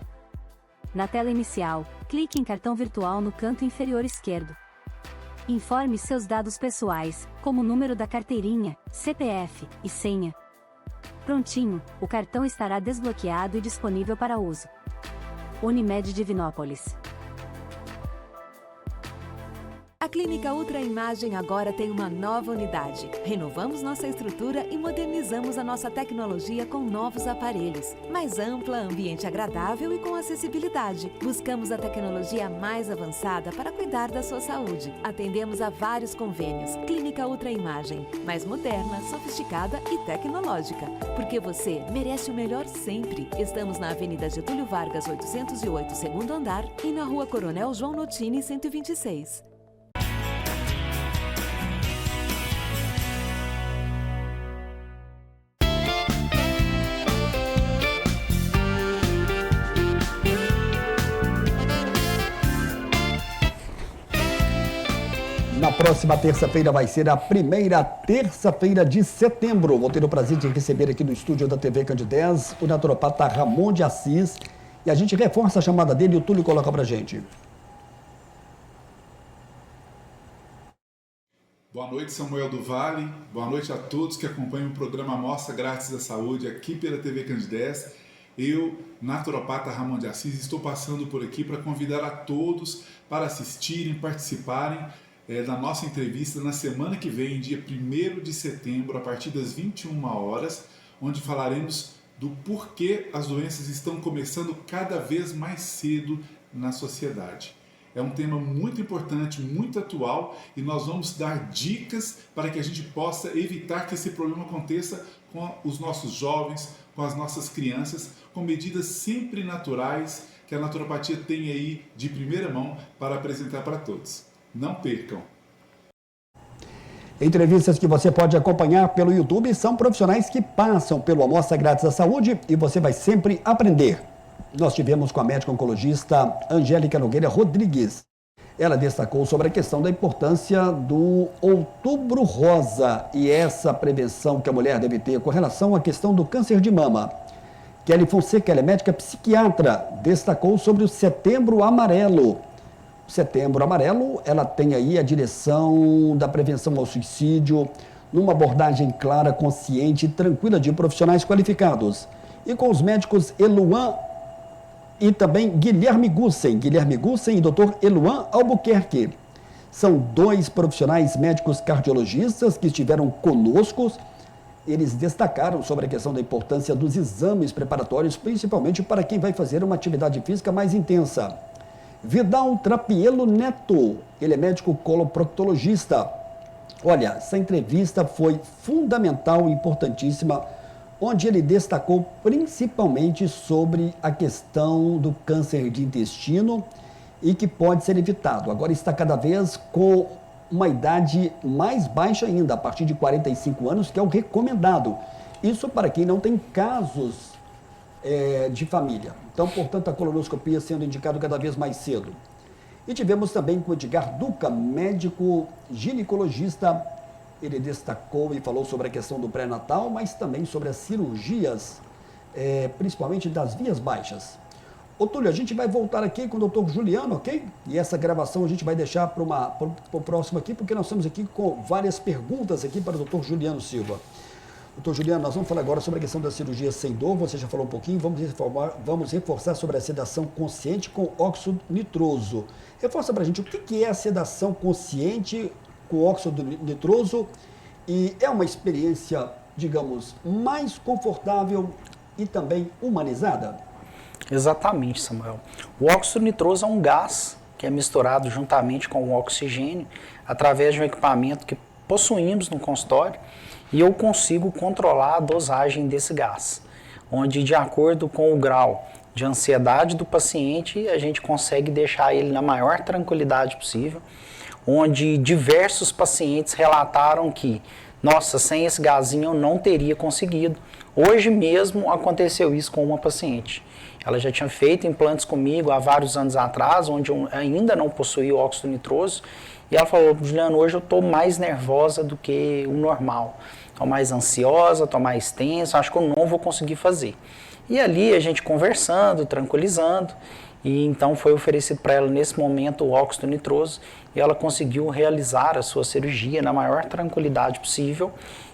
Na tela inicial, clique em cartão virtual no canto inferior esquerdo. Informe seus dados pessoais, como o número da carteirinha, CPF e senha. Prontinho, o cartão estará desbloqueado e disponível para uso. Unimed Divinópolis. A Clínica Ultra Imagem agora tem uma nova unidade. Renovamos nossa estrutura e modernizamos a nossa tecnologia com novos aparelhos. Mais ampla, ambiente agradável e com acessibilidade. Buscamos a tecnologia mais avançada para cuidar da sua saúde. Atendemos a vários convênios. Clínica Ultra Imagem, mais moderna, sofisticada e tecnológica. Porque você merece o melhor sempre. Estamos na Avenida Getúlio Vargas, 808, segundo andar, e na Rua Coronel João Notini, 126. Na próxima terça-feira vai ser a primeira terça-feira de setembro. Vou ter o prazer de receber aqui no estúdio da TV Candidez o naturopata Ramon de Assis. E a gente reforça a chamada dele e o Túlio coloca pra gente. Boa noite, Samuel do Vale. Boa noite a todos que acompanham o programa Amostra Grátis da Saúde aqui pela TV Candidez. Eu, naturopata Ramon de Assis, estou passando por aqui para convidar a todos para assistirem, participarem da nossa entrevista na semana que vem, dia 1º de setembro, a partir das 21 horas, onde falaremos do porquê as doenças estão começando cada vez mais cedo na sociedade. É um tema muito importante, muito atual, e nós vamos dar dicas para que a gente possa evitar que esse problema aconteça com os nossos jovens, com as nossas crianças, com medidas sempre naturais que a naturopatia tem aí de primeira mão para apresentar para todos. Não percam! Entrevistas que você pode acompanhar pelo YouTube são profissionais que passam pelo Amostra Grátis da Saúde e você vai sempre aprender. Nós tivemos com a médica oncologista Angélica Nogueira Rodrigues. Ela destacou sobre a questão da importância do Outubro Rosa e essa prevenção que a mulher deve ter com relação à questão do câncer de mama. Kelly Fonseca, ela é médica psiquiatra, destacou sobre o Setembro Amarelo. O Setembro Amarelo, ela tem aí a direção da prevenção ao suicídio, numa abordagem clara, consciente e tranquila de profissionais qualificados. E com os médicos Eluan e também Guilherme Gussen e Dr. Eluan Albuquerque. São 2 profissionais médicos cardiologistas que estiveram conosco. Eles destacaram sobre a questão da importância dos exames preparatórios, principalmente para quem vai fazer uma atividade física mais intensa. Vidal Trapielo Neto, ele é médico coloproctologista. Olha, essa entrevista foi fundamental e importantíssima, onde ele destacou principalmente sobre a questão do câncer de intestino e que pode ser evitado. Agora está cada vez com uma idade mais baixa ainda, a partir de 45 anos, que é o recomendado. Isso para quem não tem casos de família. Então, portanto, a colonoscopia sendo indicado cada vez mais cedo. E tivemos também com o Edgar Duca, médico ginecologista. Ele destacou e falou sobre a questão do pré-natal, mas também sobre as cirurgias, principalmente das vias baixas. Ô Túlio, a gente vai voltar aqui com o Dr. Juliano, ok? E essa gravação a gente vai deixar para o próximo aqui, porque nós estamos aqui com várias perguntas aqui para o Dr. Juliano Silva. Doutor Juliano, nós vamos falar agora sobre a questão da cirurgia sem dor, você já falou um pouquinho, vamos reforçar sobre a sedação consciente com óxido nitroso. Reforça para a gente o que é a sedação consciente com óxido nitroso e é uma experiência, digamos, mais confortável e também humanizada? Exatamente, Samuel. O óxido nitroso é um gás que é misturado juntamente com o oxigênio através de um equipamento que possuímos no consultório e eu consigo controlar a dosagem desse gás, onde de acordo com o grau de ansiedade do paciente, a gente consegue deixar ele na maior tranquilidade possível, onde diversos pacientes relataram que, nossa, sem esse gazinho eu não teria conseguido. Hoje mesmo aconteceu isso com uma paciente. Ela já tinha feito implantes comigo há vários anos atrás, onde eu ainda não possuía o óxido nitroso, e ela falou, Juliano, hoje eu estou mais nervosa do que o normal. Estou mais ansiosa, estou mais tensa, acho que eu não vou conseguir fazer. E ali a gente conversando, tranquilizando, e então foi oferecido para ela nesse momento o óxido nitroso, e ela conseguiu realizar a sua cirurgia na maior tranquilidade possível,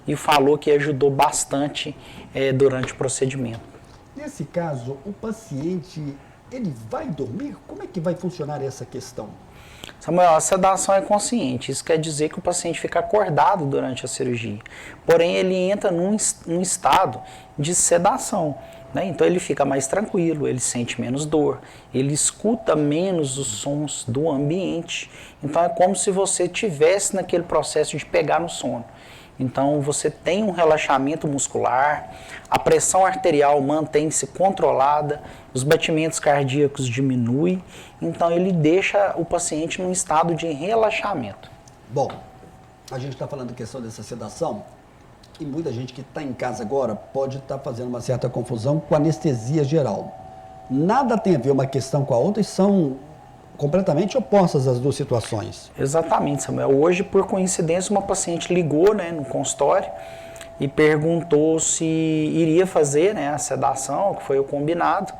e falou que ajudou bastante durante o procedimento. Nesse caso, o paciente, ele vai dormir? Como é que vai funcionar essa questão? Samuel, a sedação é consciente, isso quer dizer que o paciente fica acordado durante a cirurgia, porém ele entra num estado de sedação, né? Então ele fica mais tranquilo, ele sente menos dor, ele escuta menos os sons do ambiente, então é como se você estivesse naquele processo de pegar no sono. Então você tem um relaxamento muscular, a pressão arterial mantém-se controlada, os batimentos cardíacos diminuem, então ele deixa o paciente num estado de relaxamento. Bom, a gente está falando da questão dessa sedação e muita gente que está em casa agora pode estar fazendo uma certa confusão com anestesia geral. Nada tem a ver uma questão com a outra e são completamente opostas as duas situações. Exatamente, Samuel. Hoje, por coincidência, uma paciente ligou no consultório e perguntou se iria fazer a sedação, que foi o combinado,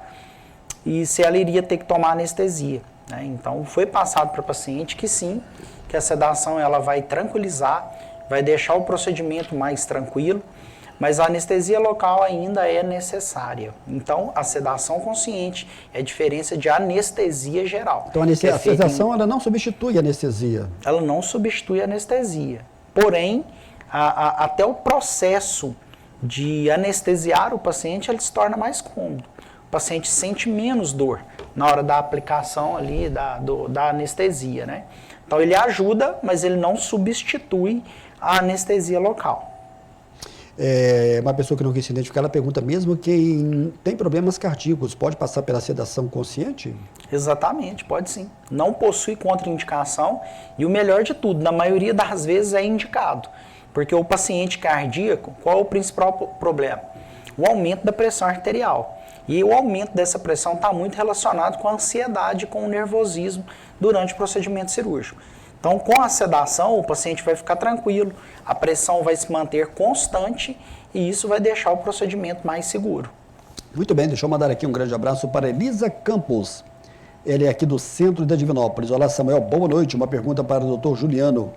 e se ela iria ter que tomar anestesia. Então, foi passado para a paciente que sim, que a sedação ela vai tranquilizar, vai deixar o procedimento mais tranquilo, mas a anestesia local ainda é necessária. Então, a sedação consciente é a diferença de anestesia geral. Então, a sedação ela não substitui a anestesia? Ela não substitui a anestesia. Porém, até o processo de anestesiar o paciente, ele se torna mais cômodo. O paciente sente menos dor na hora da aplicação ali da anestesia, né? Então ele ajuda, mas ele não substitui a anestesia local. Uma pessoa que não quis se identificar, ela pergunta mesmo quem tem problemas cardíacos, pode passar pela sedação consciente? Exatamente, pode sim. Não possui contraindicação e o melhor de tudo, na maioria das vezes é indicado. Porque o paciente cardíaco, qual é o principal problema? O aumento da pressão arterial. E o aumento dessa pressão está muito relacionado com a ansiedade, com o nervosismo durante o procedimento cirúrgico. Então, com a sedação, o paciente vai ficar tranquilo, a pressão vai se manter constante e isso vai deixar o procedimento mais seguro. Muito bem, deixa eu mandar aqui um grande abraço para Elisa Campos. Ele é aqui do centro da Divinópolis. Olá, Samuel, boa noite. Uma pergunta para o Dr. Juliano.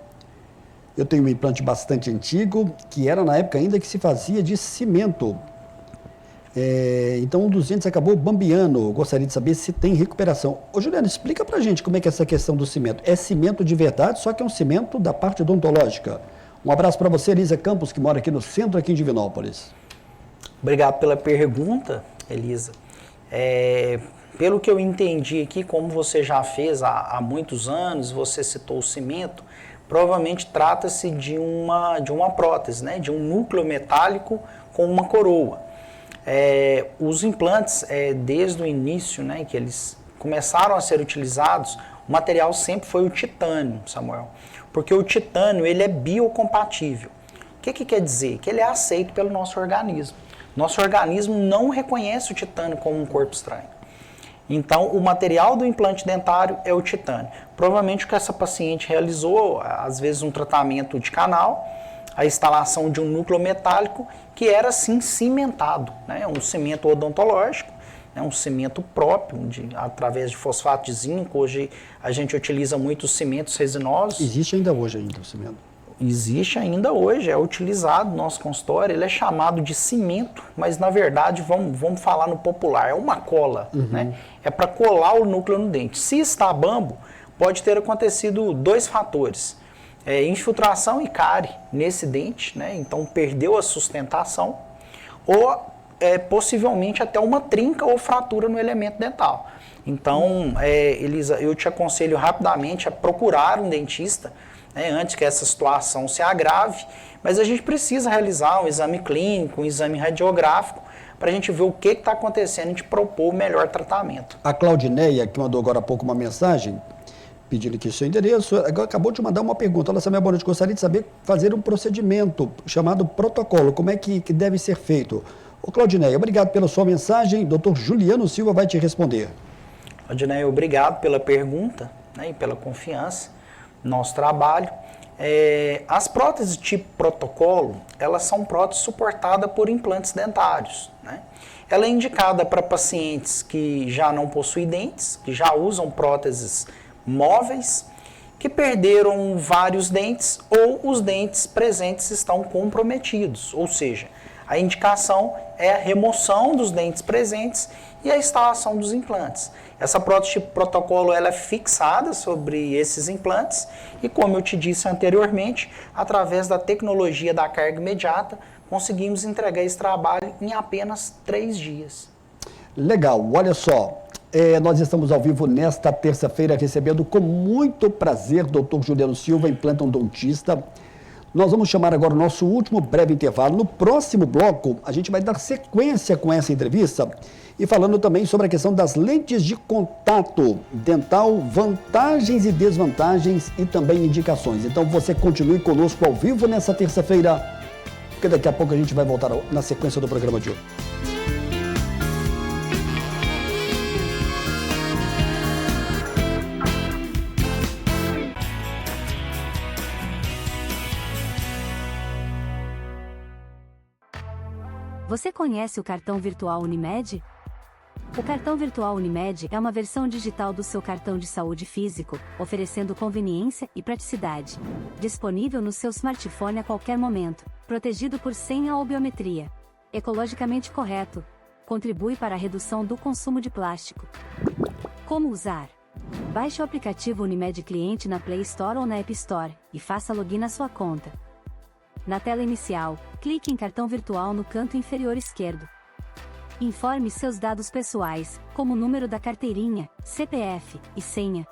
Eu tenho um implante bastante antigo, que era na época ainda que se fazia de cimento. Então um dos dentes acabou bambeando. Gostaria de saber se tem recuperação. Ô Juliano, explica pra gente como é que é essa questão do cimento. É cimento de verdade, só que é um cimento da parte odontológica. Um abraço para você, Elisa Campos, que mora aqui no centro, aqui em Divinópolis. Obrigado pela pergunta, Elisa. Pelo que eu entendi aqui, como você já fez há muitos anos, você citou o cimento, provavelmente trata-se de uma prótese, né? De um núcleo metálico com uma coroa. Os implantes, desde o início, né, que eles começaram a ser utilizados, o material sempre foi o titânio, Samuel, porque o titânio ele é biocompatível. O que quer dizer? Que ele é aceito pelo nosso organismo. Nosso organismo não reconhece o titânio como um corpo estranho. Então, o material do implante dentário é o titânio. Provavelmente o que essa paciente realizou, às vezes um tratamento de canal, a instalação de um núcleo metálico que era sim cimentado, né? Um cimento odontológico, né? Um cimento próprio, através de fosfato de zinco. Hoje a gente utiliza muito os cimentos resinosos. Existe ainda hoje o cimento? Existe ainda hoje, é utilizado no nosso consultório, ele é chamado de cimento, mas na verdade, vamos falar no popular, é uma cola, né? É para colar o núcleo no dente. Se está bambo, pode ter acontecido dois fatores. Infiltração e cárie nesse dente, né? Então perdeu a sustentação, ou possivelmente até uma trinca ou fratura no elemento dental. Então, Elisa, eu te aconselho rapidamente a procurar um dentista, né, antes que essa situação se agrave, mas a gente precisa realizar um exame clínico, um exame radiográfico, para a gente ver o que está acontecendo e te propor o melhor tratamento. A Claudineia, que mandou agora há pouco uma mensagem, pedindo aqui o seu endereço, acabou de mandar uma pergunta. Olha, Samuel, boa noite, gostaria de saber fazer um procedimento chamado protocolo, como é que deve ser feito? Ô Claudineia, obrigado pela sua mensagem, Dr. Juliano Silva vai te responder. Claudineia, obrigado pela pergunta, né, e pela confiança no nosso trabalho. As próteses tipo protocolo, elas são próteses suportadas por implantes dentários, né? Ela é indicada para pacientes que já não possuem dentes, que já usam próteses móveis, que perderam vários dentes ou os dentes presentes estão comprometidos, ou seja, a indicação é a remoção dos dentes presentes e a instalação dos implantes. Essa prótese tipo protocolo ela é fixada sobre esses implantes e, como eu te disse anteriormente, através da tecnologia da carga imediata, conseguimos entregar esse trabalho em apenas 3 dias. Legal, olha só. Nós estamos ao vivo nesta terça-feira recebendo com muito prazer Dr. Juliano Silva, implantodontista. Nós vamos chamar agora o nosso último breve intervalo. No próximo bloco, a gente vai dar sequência com essa entrevista e falando também sobre a questão das lentes de contato dental, vantagens e desvantagens e também indicações. Então você continue conosco ao vivo nessa terça-feira, porque daqui a pouco a gente vai voltar na sequência do programa de hoje. Você conhece o cartão virtual Unimed? O cartão virtual Unimed é uma versão digital do seu cartão de saúde físico, oferecendo conveniência e praticidade. Disponível no seu smartphone a qualquer momento, protegido por senha ou biometria. Ecologicamente correto. Contribui para a redução do consumo de plástico. Como usar? Baixe o aplicativo Unimed Cliente na Play Store ou na App Store e faça login na sua conta. Na tela inicial, clique em Cartão Virtual no canto inferior esquerdo. Informe seus dados pessoais, como o número da carteirinha, CPF e senha.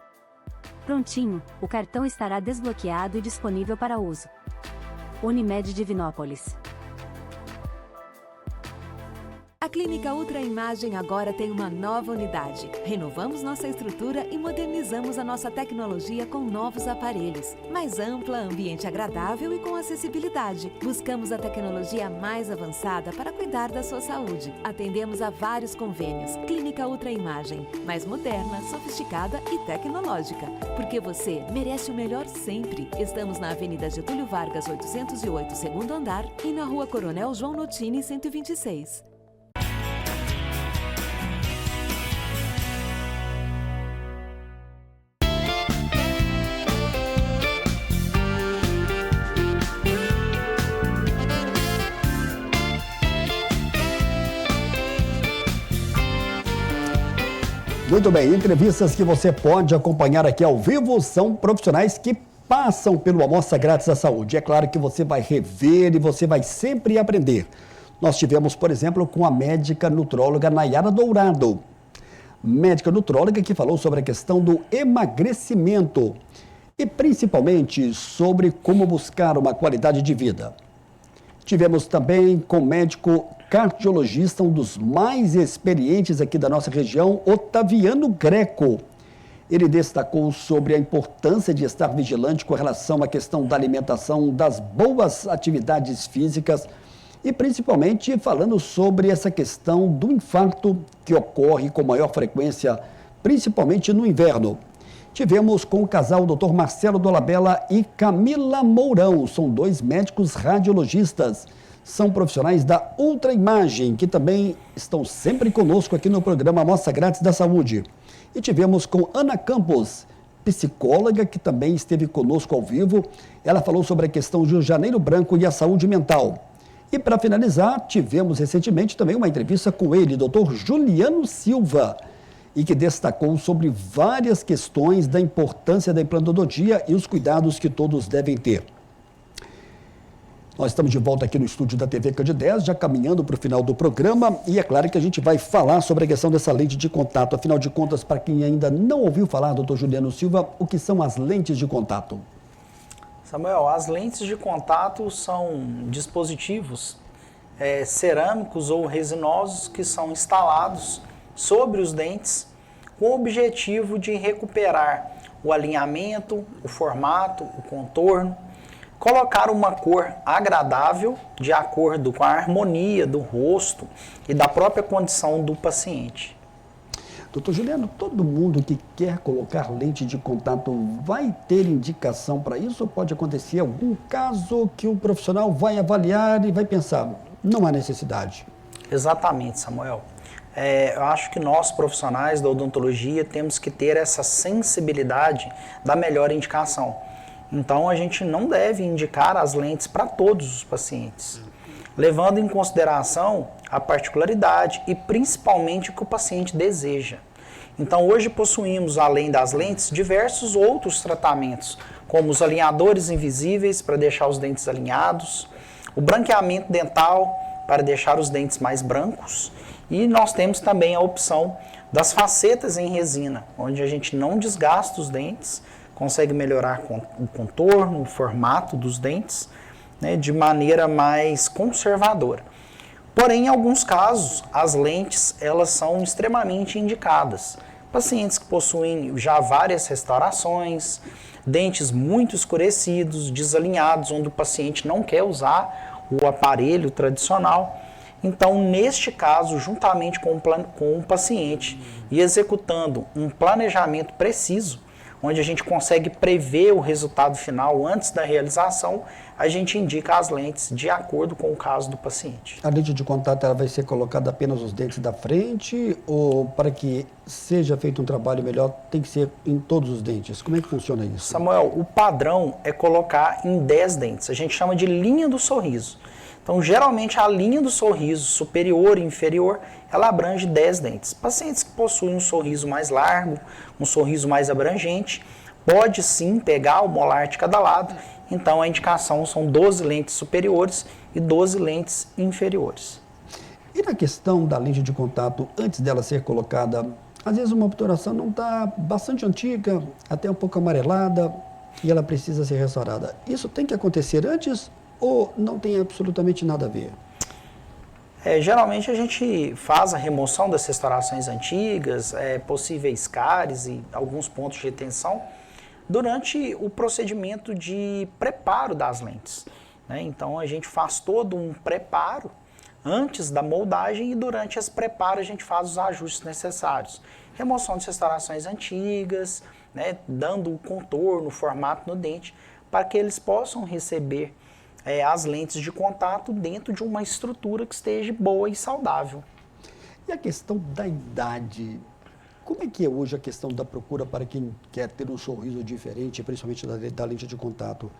Prontinho, o cartão estará desbloqueado e disponível para uso. Unimed Divinópolis. A Clínica Ultra Imagem agora tem uma nova unidade. Renovamos nossa estrutura e modernizamos a nossa tecnologia com novos aparelhos. Mais ampla, ambiente agradável e com acessibilidade. Buscamos a tecnologia mais avançada para cuidar da sua saúde. Atendemos a vários convênios. Clínica Ultra Imagem, mais moderna, sofisticada e tecnológica. Porque você merece o melhor sempre. Estamos na Avenida Getúlio Vargas, 808, segundo andar, e na Rua Coronel João Notini, 126. Muito bem, entrevistas que você pode acompanhar aqui ao vivo são profissionais que passam pelo Amostra Grátis da Saúde. É claro que você vai rever e você vai sempre aprender. Nós tivemos, por exemplo, com a médica nutróloga Nayara Dourado. Médica nutróloga que falou sobre a questão do emagrecimento e principalmente sobre como buscar uma qualidade de vida. Tivemos também com o médico cardiologista, um dos mais experientes aqui da nossa região, Otaviano Greco. Ele destacou sobre a importância de estar vigilante com relação à questão da alimentação, das boas atividades físicas e principalmente falando sobre essa questão do infarto que ocorre com maior frequência, principalmente no inverno. Tivemos com o casal Dr. Marcelo Dolabella e Camila Mourão, são dois médicos radiologistas. São profissionais da Ultra Imagem, que também estão sempre conosco aqui no programa Amostra Grátis da Saúde. E tivemos com Ana Campos, psicóloga, que também esteve conosco ao vivo. Ela falou sobre a questão de Janeiro Branco e a saúde mental. E para finalizar, tivemos recentemente também uma entrevista com ele, Dr. Juliano Silva, e que destacou sobre várias questões da importância da implantodontia e os cuidados que todos devem ter. Nós estamos de volta aqui no estúdio da TV Candidez, já caminhando para o final do programa, e é claro que a gente vai falar sobre a questão dessa lente de contato. Afinal de contas, para quem ainda não ouviu falar, doutor Juliano Silva, o que são as lentes de contato? Samuel, as lentes de contato são dispositivos cerâmicos ou resinosos que são instalados sobre os dentes com o objetivo de recuperar o alinhamento, o formato, o contorno, colocar uma cor agradável de acordo com a harmonia do rosto e da própria condição do paciente. Doutor Juliano, todo mundo que quer colocar lente de contato vai ter indicação para isso ou pode acontecer algum caso que o profissional vai avaliar e vai pensar, não há necessidade? Exatamente, Samuel. Eu acho que nós, profissionais da odontologia, temos que ter essa sensibilidade da melhor indicação. Então, a gente não deve indicar as lentes para todos os pacientes, levando em consideração a particularidade e principalmente o que o paciente deseja. Então, hoje possuímos, além das lentes, diversos outros tratamentos, como os alinhadores invisíveis para deixar os dentes alinhados, o branqueamento dental para deixar os dentes mais brancos, e nós temos também a opção das facetas em resina, onde a gente não desgasta os dentes, consegue melhorar o contorno, o formato dos dentes, né, de maneira mais conservadora. Porém, em alguns casos, as lentes elas são extremamente indicadas. Pacientes que possuem já várias restaurações, dentes muito escurecidos, desalinhados, onde o paciente não quer usar o aparelho tradicional. Então, neste caso, juntamente com o paciente e executando um planejamento preciso, onde a gente consegue prever o resultado final antes da realização, a gente indica as lentes de acordo com o caso do paciente. A lente de contato ela vai ser colocada apenas nos dentes da frente ou para que seja feito um trabalho melhor tem que ser em todos os dentes? Como é que funciona isso? Samuel, o padrão é colocar em 10 dentes. A gente chama de linha do sorriso. Então, geralmente, a linha do sorriso superior e inferior, ela abrange 10 dentes. Pacientes que possuem um sorriso mais largo, um sorriso mais abrangente, pode sim pegar o molar de cada lado, então a indicação são 12 lentes superiores e 12 lentes inferiores. E na questão da lente de contato, antes dela ser colocada, às vezes uma obturação não está bastante antiga, até um pouco amarelada, e ela precisa ser restaurada. Isso tem que acontecer antes ou não tem absolutamente nada a ver? Geralmente a gente faz a remoção das restaurações antigas, possíveis cáries e alguns pontos de retenção durante o procedimento de preparo das lentes, né? Então a gente faz todo um preparo antes da moldagem e durante esse preparo a gente faz os ajustes necessários. Remoção de restaurações antigas, né, dando o contorno, o formato no dente, para que eles possam receber as lentes de contato dentro de uma estrutura que esteja boa e saudável. E a questão da idade? Como é que é hoje a questão da procura para quem quer ter um sorriso diferente, principalmente da lente de contato?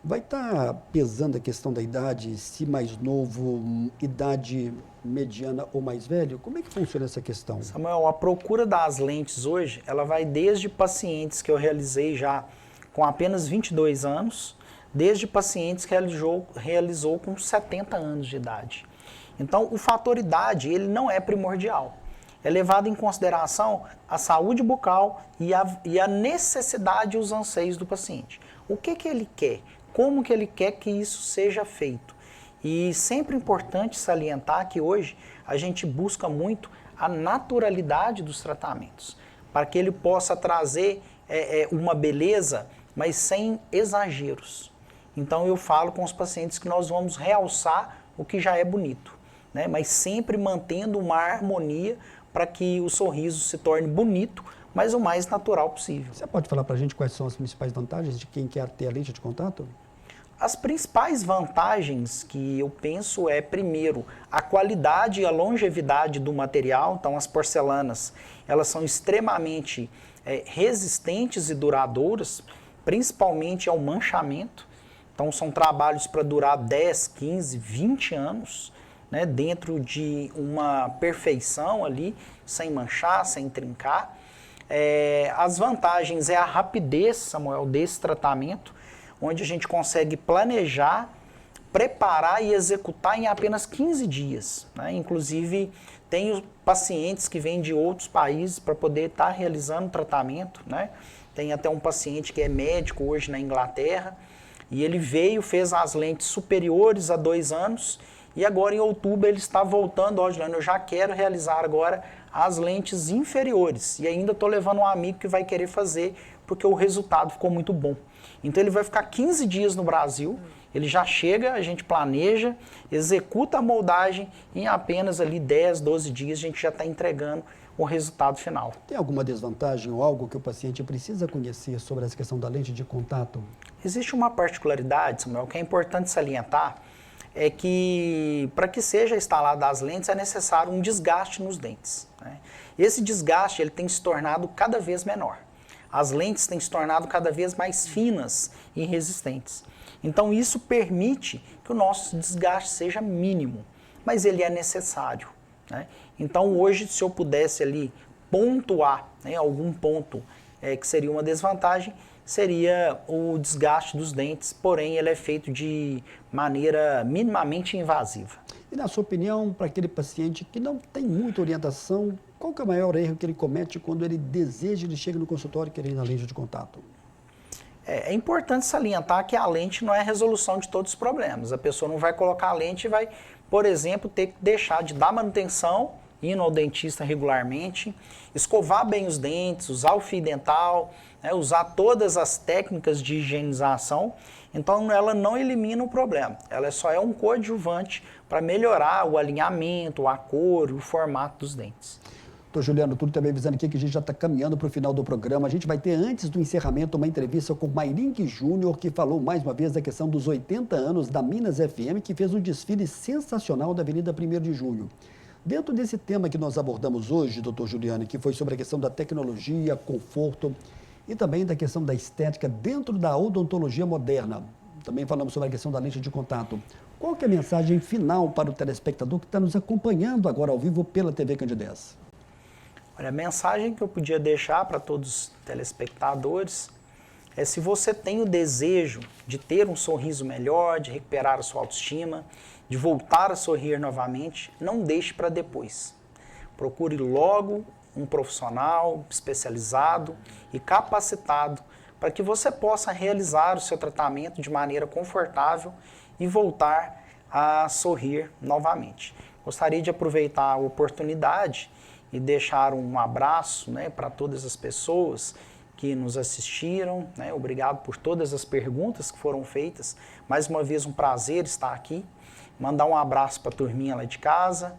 Vai estar pesando a questão da idade, se mais novo, idade mediana ou mais velho? Como é que funciona essa questão? Samuel, a procura das lentes hoje, ela vai desde pacientes que eu realizei já com apenas 22 anos, desde pacientes que realizou com 70 anos de idade. Então, o fator idade, ele não é primordial. É levado em consideração a saúde bucal e a necessidade e os anseios do paciente. O que ele quer? Como que ele quer que isso seja feito? E sempre importante salientar que hoje a gente busca muito a naturalidade dos tratamentos, para que ele possa trazer uma beleza, mas sem exageros. Então eu falo com os pacientes que nós vamos realçar o que já é bonito, né? Mas sempre mantendo uma harmonia para que o sorriso se torne bonito, mas o mais natural possível. Você pode falar para a gente quais são as principais vantagens de quem quer ter a lente de contato? As principais vantagens que eu penso primeiro, a qualidade e a longevidade do material. Então, as porcelanas, elas são extremamente resistentes e duradouras, principalmente ao manchamento. Então, são trabalhos para durar 10, 15, 20 anos, né, dentro de uma perfeição ali, sem manchar, sem trincar. As vantagens é a rapidez, Samuel, desse tratamento, onde a gente consegue planejar, preparar e executar em apenas 15 dias. Né? Inclusive, tenho pacientes que vêm de outros países para poder estar realizando tratamento. Né? Tem até um paciente que é médico hoje na Inglaterra, e ele veio, fez as lentes superiores há 2 anos, e agora em outubro ele está voltando, ó, Juliano, eu já quero realizar agora as lentes inferiores. E ainda estou levando um amigo que vai querer fazer, porque o resultado ficou muito bom. Então ele vai ficar 15 dias no Brasil, ele já chega, a gente planeja, executa a moldagem e em apenas ali 10, 12 dias a gente já está entregando o resultado final. Tem alguma desvantagem ou algo que o paciente precisa conhecer sobre essa questão da lente de contato? Existe uma particularidade, Samuel, que é importante salientar, é que para que seja instalada as lentes é necessário um desgaste nos dentes. Né? Esse desgaste ele tem se tornado cada vez menor. As lentes têm se tornado cada vez mais finas e resistentes. Então isso permite que o nosso desgaste seja mínimo, mas ele é necessário. Né? Então hoje, se eu pudesse ali pontuar, né, algum ponto que seria uma desvantagem, seria o desgaste dos dentes, porém ele é feito de maneira minimamente invasiva. E na sua opinião, para aquele paciente que não tem muita orientação, qual que é o maior erro que ele comete quando ele deseja, ele chega no consultório querendo a lente de contato? É importante salientar que a lente não é a resolução de todos os problemas. A pessoa não vai colocar a lente e vai, por exemplo, ter que deixar de dar manutenção, indo ao dentista regularmente, escovar bem os dentes, usar o fio dental, né, usar todas as técnicas de higienização. Então ela não elimina o problema, ela só é um coadjuvante para melhorar o alinhamento, a cor, o formato dos dentes. Doutor Juliano, tudo também avisando aqui que a gente já está caminhando para o final do programa. A gente vai ter, antes do encerramento, uma entrevista com o Mairink Júnior, que falou mais uma vez da questão dos 80 anos da Minas FM, que fez um desfile sensacional da Avenida 1º de Junho. Dentro desse tema que nós abordamos hoje, doutor Juliano, que foi sobre a questão da tecnologia, conforto e também da questão da estética dentro da odontologia moderna, também falamos sobre a questão da lente de contato. Qual que é a mensagem final para o telespectador que está nos acompanhando agora ao vivo pela TV Candidez? Olha, a mensagem que eu podia deixar para todos os telespectadores se você tem o desejo de ter um sorriso melhor, de recuperar a sua autoestima, de voltar a sorrir novamente, não deixe para depois. Procure logo um profissional especializado e capacitado para que você possa realizar o seu tratamento de maneira confortável e voltar a sorrir novamente. Gostaria de aproveitar a oportunidade e deixar um abraço, né, para todas as pessoas que nos assistiram, né? Obrigado por todas as perguntas que foram feitas. Mais uma vez um prazer estar aqui. Mandar um abraço para a turminha lá de casa,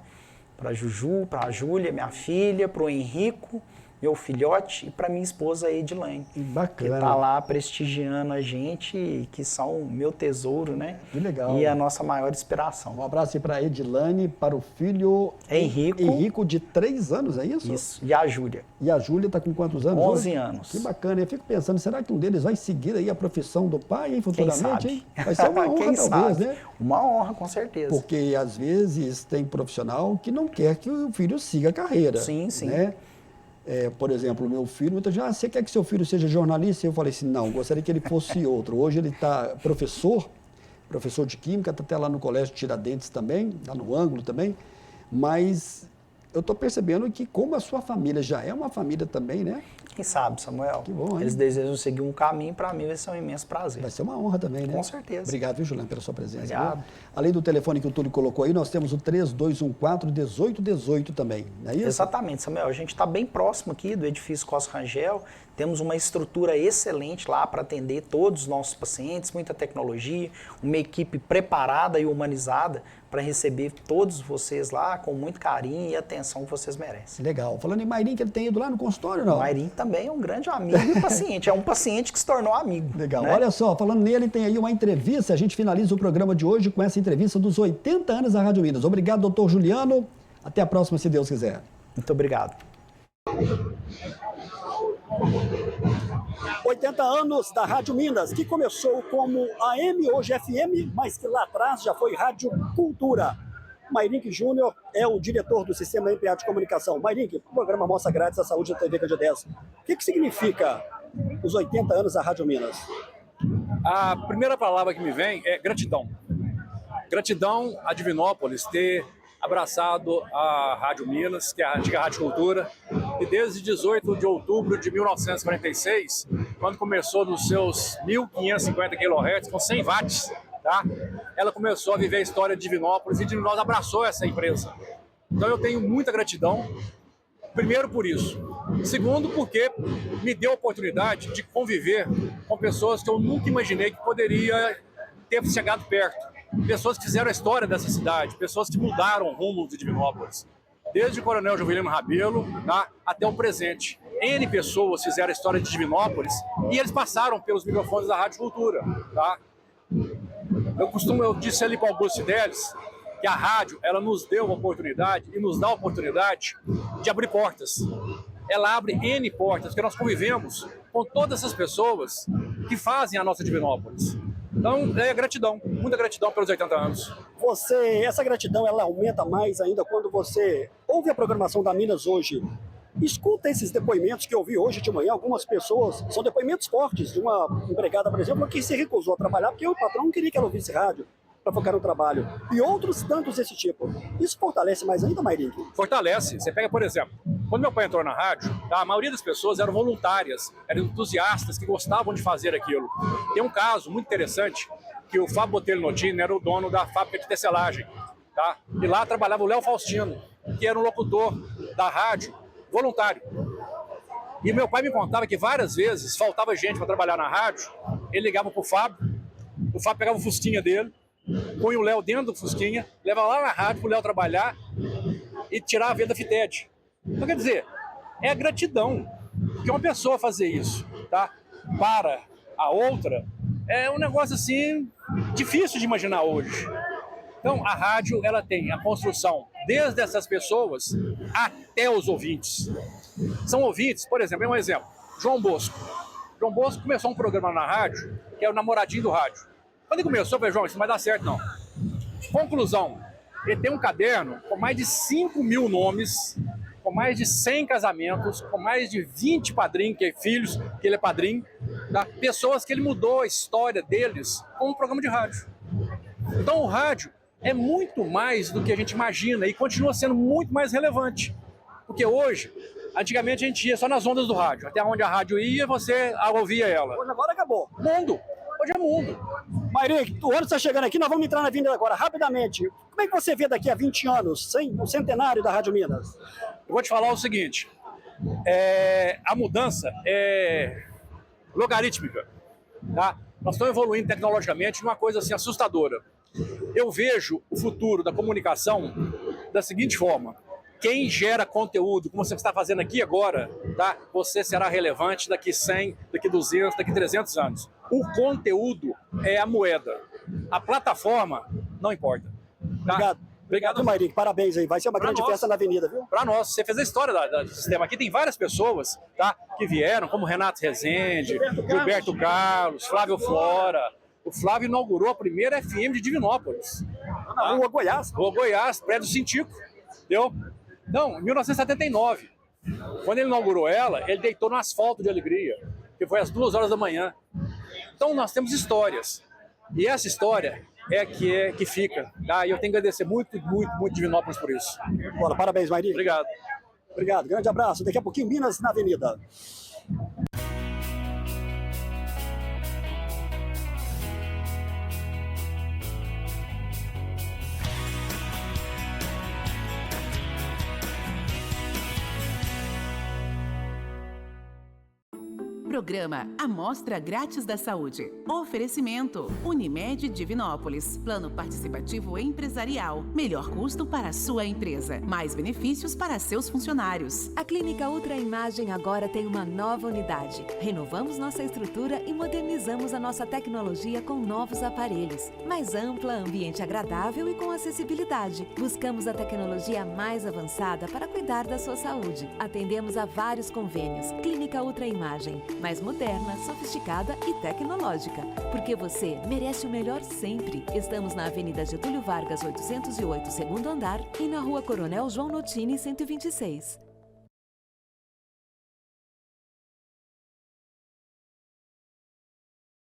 para a Juju, para a Júlia, minha filha, para o Henrico, meu filhote, e para minha esposa Edilane. Bacana. Que está lá prestigiando a gente, que são meu tesouro, né? Que legal. E a nossa maior inspiração. Um abraço aí para a Edilane, para o filho Henrico, de 3 anos, é isso? Isso, e a Júlia. E a Júlia está com quantos anos? 11 hoje? anos. Que bacana. Eu fico pensando, será que um deles vai seguir aí a profissão do pai, hein, futuramente? Quem sabe? Hein? Vai ser uma honra, Quem talvez, sabe? né? Uma honra, com certeza. Porque, às vezes, tem profissional que não quer que o filho siga a carreira. Sim, sim. Né? Por exemplo, o meu filho, muita gente, você quer que seu filho seja jornalista? Eu falei assim, não, gostaria que ele fosse outro. Hoje ele está professor de Química, está até lá no Colégio Tiradentes também, lá no Ângulo também, mas eu estou percebendo que como a sua família já é uma família também, né? Quem sabe, Samuel? Que bom, hein? Eles desejam seguir um caminho, para mim vai ser um imenso prazer. Vai ser uma honra também, né? Com certeza. Obrigado, viu, Juliano, pela sua presença. Obrigado. Viu? Além do telefone que o Túlio colocou aí, nós temos o 3214-1818 também, não é isso? Exatamente, Samuel. A gente está bem próximo aqui do edifício Costa Rangel. Temos uma estrutura excelente lá para atender todos os nossos pacientes, muita tecnologia, uma equipe preparada e humanizada para receber todos vocês lá com muito carinho e atenção que vocês merecem. Legal. Falando em Mairim, que ele tem ido lá no consultório, não? O Mairim também é um grande amigo e paciente. É um paciente que se tornou amigo. Legal. Né? Olha só, falando nele, tem aí uma entrevista. A gente finaliza o programa de hoje com essa entrevista dos 80 anos da Rádio Minas. Obrigado, doutor Juliano. Até a próxima, se Deus quiser. Muito obrigado. 80 anos da Rádio Minas, que começou como AM, hoje FM, mas que lá atrás já foi Rádio Cultura. Mairink Júnior é o diretor do Sistema MPA de Comunicação. Mairink, o programa Mostra Grátis da Saúde da TV Candidez. O que significa os 80 anos da Rádio Minas? A primeira palavra que me vem é gratidão. Gratidão a Divinópolis ter abraçado a Rádio Minas, que é a antiga Rádio Cultura, e desde 18 de outubro de 1946, quando começou nos seus 1.550 kHz, com 100 watts, tá? Ela começou a viver a história de Divinópolis e Divinópolis abraçou essa empresa. Então eu tenho muita gratidão, primeiro por isso. Segundo, porque me deu a oportunidade de conviver com pessoas que eu nunca imaginei que poderia ter chegado perto. Pessoas que fizeram a história dessa cidade, pessoas que mudaram o rumo de Divinópolis. Desde o Coronel Jovelino Rabelo, tá, até o presente. N pessoas fizeram a história de Divinópolis e eles passaram pelos microfones da Rádio Cultura. Tá? Eu disse ali para o Augusto Fidelis que a rádio ela nos deu a oportunidade e nos dá a oportunidade de abrir portas. Ela abre N portas, porque nós convivemos com todas essas pessoas que fazem a nossa Divinópolis. Então, é gratidão, muita gratidão pelos 80 anos. Essa gratidão, ela aumenta mais ainda quando você ouve a programação da Minas hoje. Escuta esses depoimentos que eu vi hoje de manhã, algumas pessoas, são depoimentos fortes de uma empregada, por exemplo, que se recusou a trabalhar porque o patrão não queria que ela ouvisse rádio para focar no trabalho. E outros tantos desse tipo. Isso fortalece mais ainda, Mairink? Fortalece. Você pega, por exemplo, quando meu pai entrou na rádio, tá, a maioria das pessoas eram voluntárias, eram entusiastas que gostavam de fazer aquilo. Tem um caso muito interessante, que o Fábio Botelho Notini era o dono da fábrica de tecelagem. Tá? E lá trabalhava o Léo Faustino, que era um locutor da rádio, voluntário. E meu pai me contava que várias vezes faltava gente para trabalhar na rádio, ele ligava pro Fábio, o Fábio pegava o fusquinha dele, põe o Léo dentro do fusquinha, leva lá na rádio pro Léo trabalhar e tirar a venda FITED. Então, quer dizer, é a gratidão que uma pessoa fazer isso, tá? Para a outra, é um negócio assim difícil de imaginar hoje. Então, a rádio, ela tem a construção desde essas pessoas até os ouvintes. São ouvintes, por exemplo, é um exemplo, João Bosco. João Bosco começou um programa na rádio, que é o Namoradinho do Rádio. Quando ele começou, eu falei, João, isso não vai dar certo, não. Conclusão, ele tem um caderno com mais de 5.000 nomes, com mais de 100 casamentos, com mais de 20 padrinhos, que é filhos, que ele é padrinho, Tá? Pessoas que ele mudou a história deles com um programa de rádio. Então o rádio é muito mais do que a gente imagina e continua sendo muito mais relevante. Porque hoje, antigamente a gente ia só nas ondas do rádio. Até onde a rádio ia, você ouvia ela. Hoje agora acabou. Mundo. Hoje é mundo. Mairi, o ônibus está chegando aqui, nós vamos entrar na avenida agora, rapidamente. Como é que você vê daqui a 20 anos, o centenário da Rádio Minas? Eu vou te falar o seguinte, a mudança é logarítmica, tá? Nós estamos evoluindo tecnologicamente de uma coisa assim assustadora. Eu vejo o futuro da comunicação da seguinte forma: quem gera conteúdo, como você está fazendo aqui agora, tá? Você será relevante daqui 100, daqui 200, daqui 300 anos. O conteúdo é a moeda. A plataforma não importa. Tá? Obrigado, Mairi. Parabéns aí. Vai ser uma grande festa na avenida, viu? Para nós. Você fez a história do sistema. Aqui tem várias pessoas, tá, que vieram, como Renato Rezende, Gilberto Carlos, Flávio Flora. O Flávio inaugurou a primeira FM de Divinópolis. Na Rua Goiás. Rua Goiás, prédio Cintico. Entendeu? Não, em 1979. Quando ele inaugurou ela, ele deitou no asfalto de alegria, que foi às 2 horas da manhã. Então nós temos histórias. E essa história é que fica. Tá? E eu tenho que agradecer muito Divinópolis por isso. Bora, parabéns, Mairi. Obrigado. Obrigado, grande abraço. Daqui a pouquinho, Minas na Avenida. Programa Amostra Grátis da Saúde. Oferecimento Unimed Divinópolis. Plano participativo empresarial. Melhor custo para a sua empresa. Mais benefícios para seus funcionários. A Clínica Ultra Imagem agora tem uma nova unidade. Renovamos nossa estrutura e modernizamos a nossa tecnologia com novos aparelhos. Mais ampla, ambiente agradável e com acessibilidade. Buscamos a tecnologia mais avançada para cuidar da sua saúde. Atendemos a vários convênios. Clínica Ultra Imagem. Mais moderna, sofisticada e tecnológica. Porque você merece o melhor sempre. Estamos na Avenida Getúlio Vargas, 808, segundo andar, e na Rua Coronel João Notini, 126.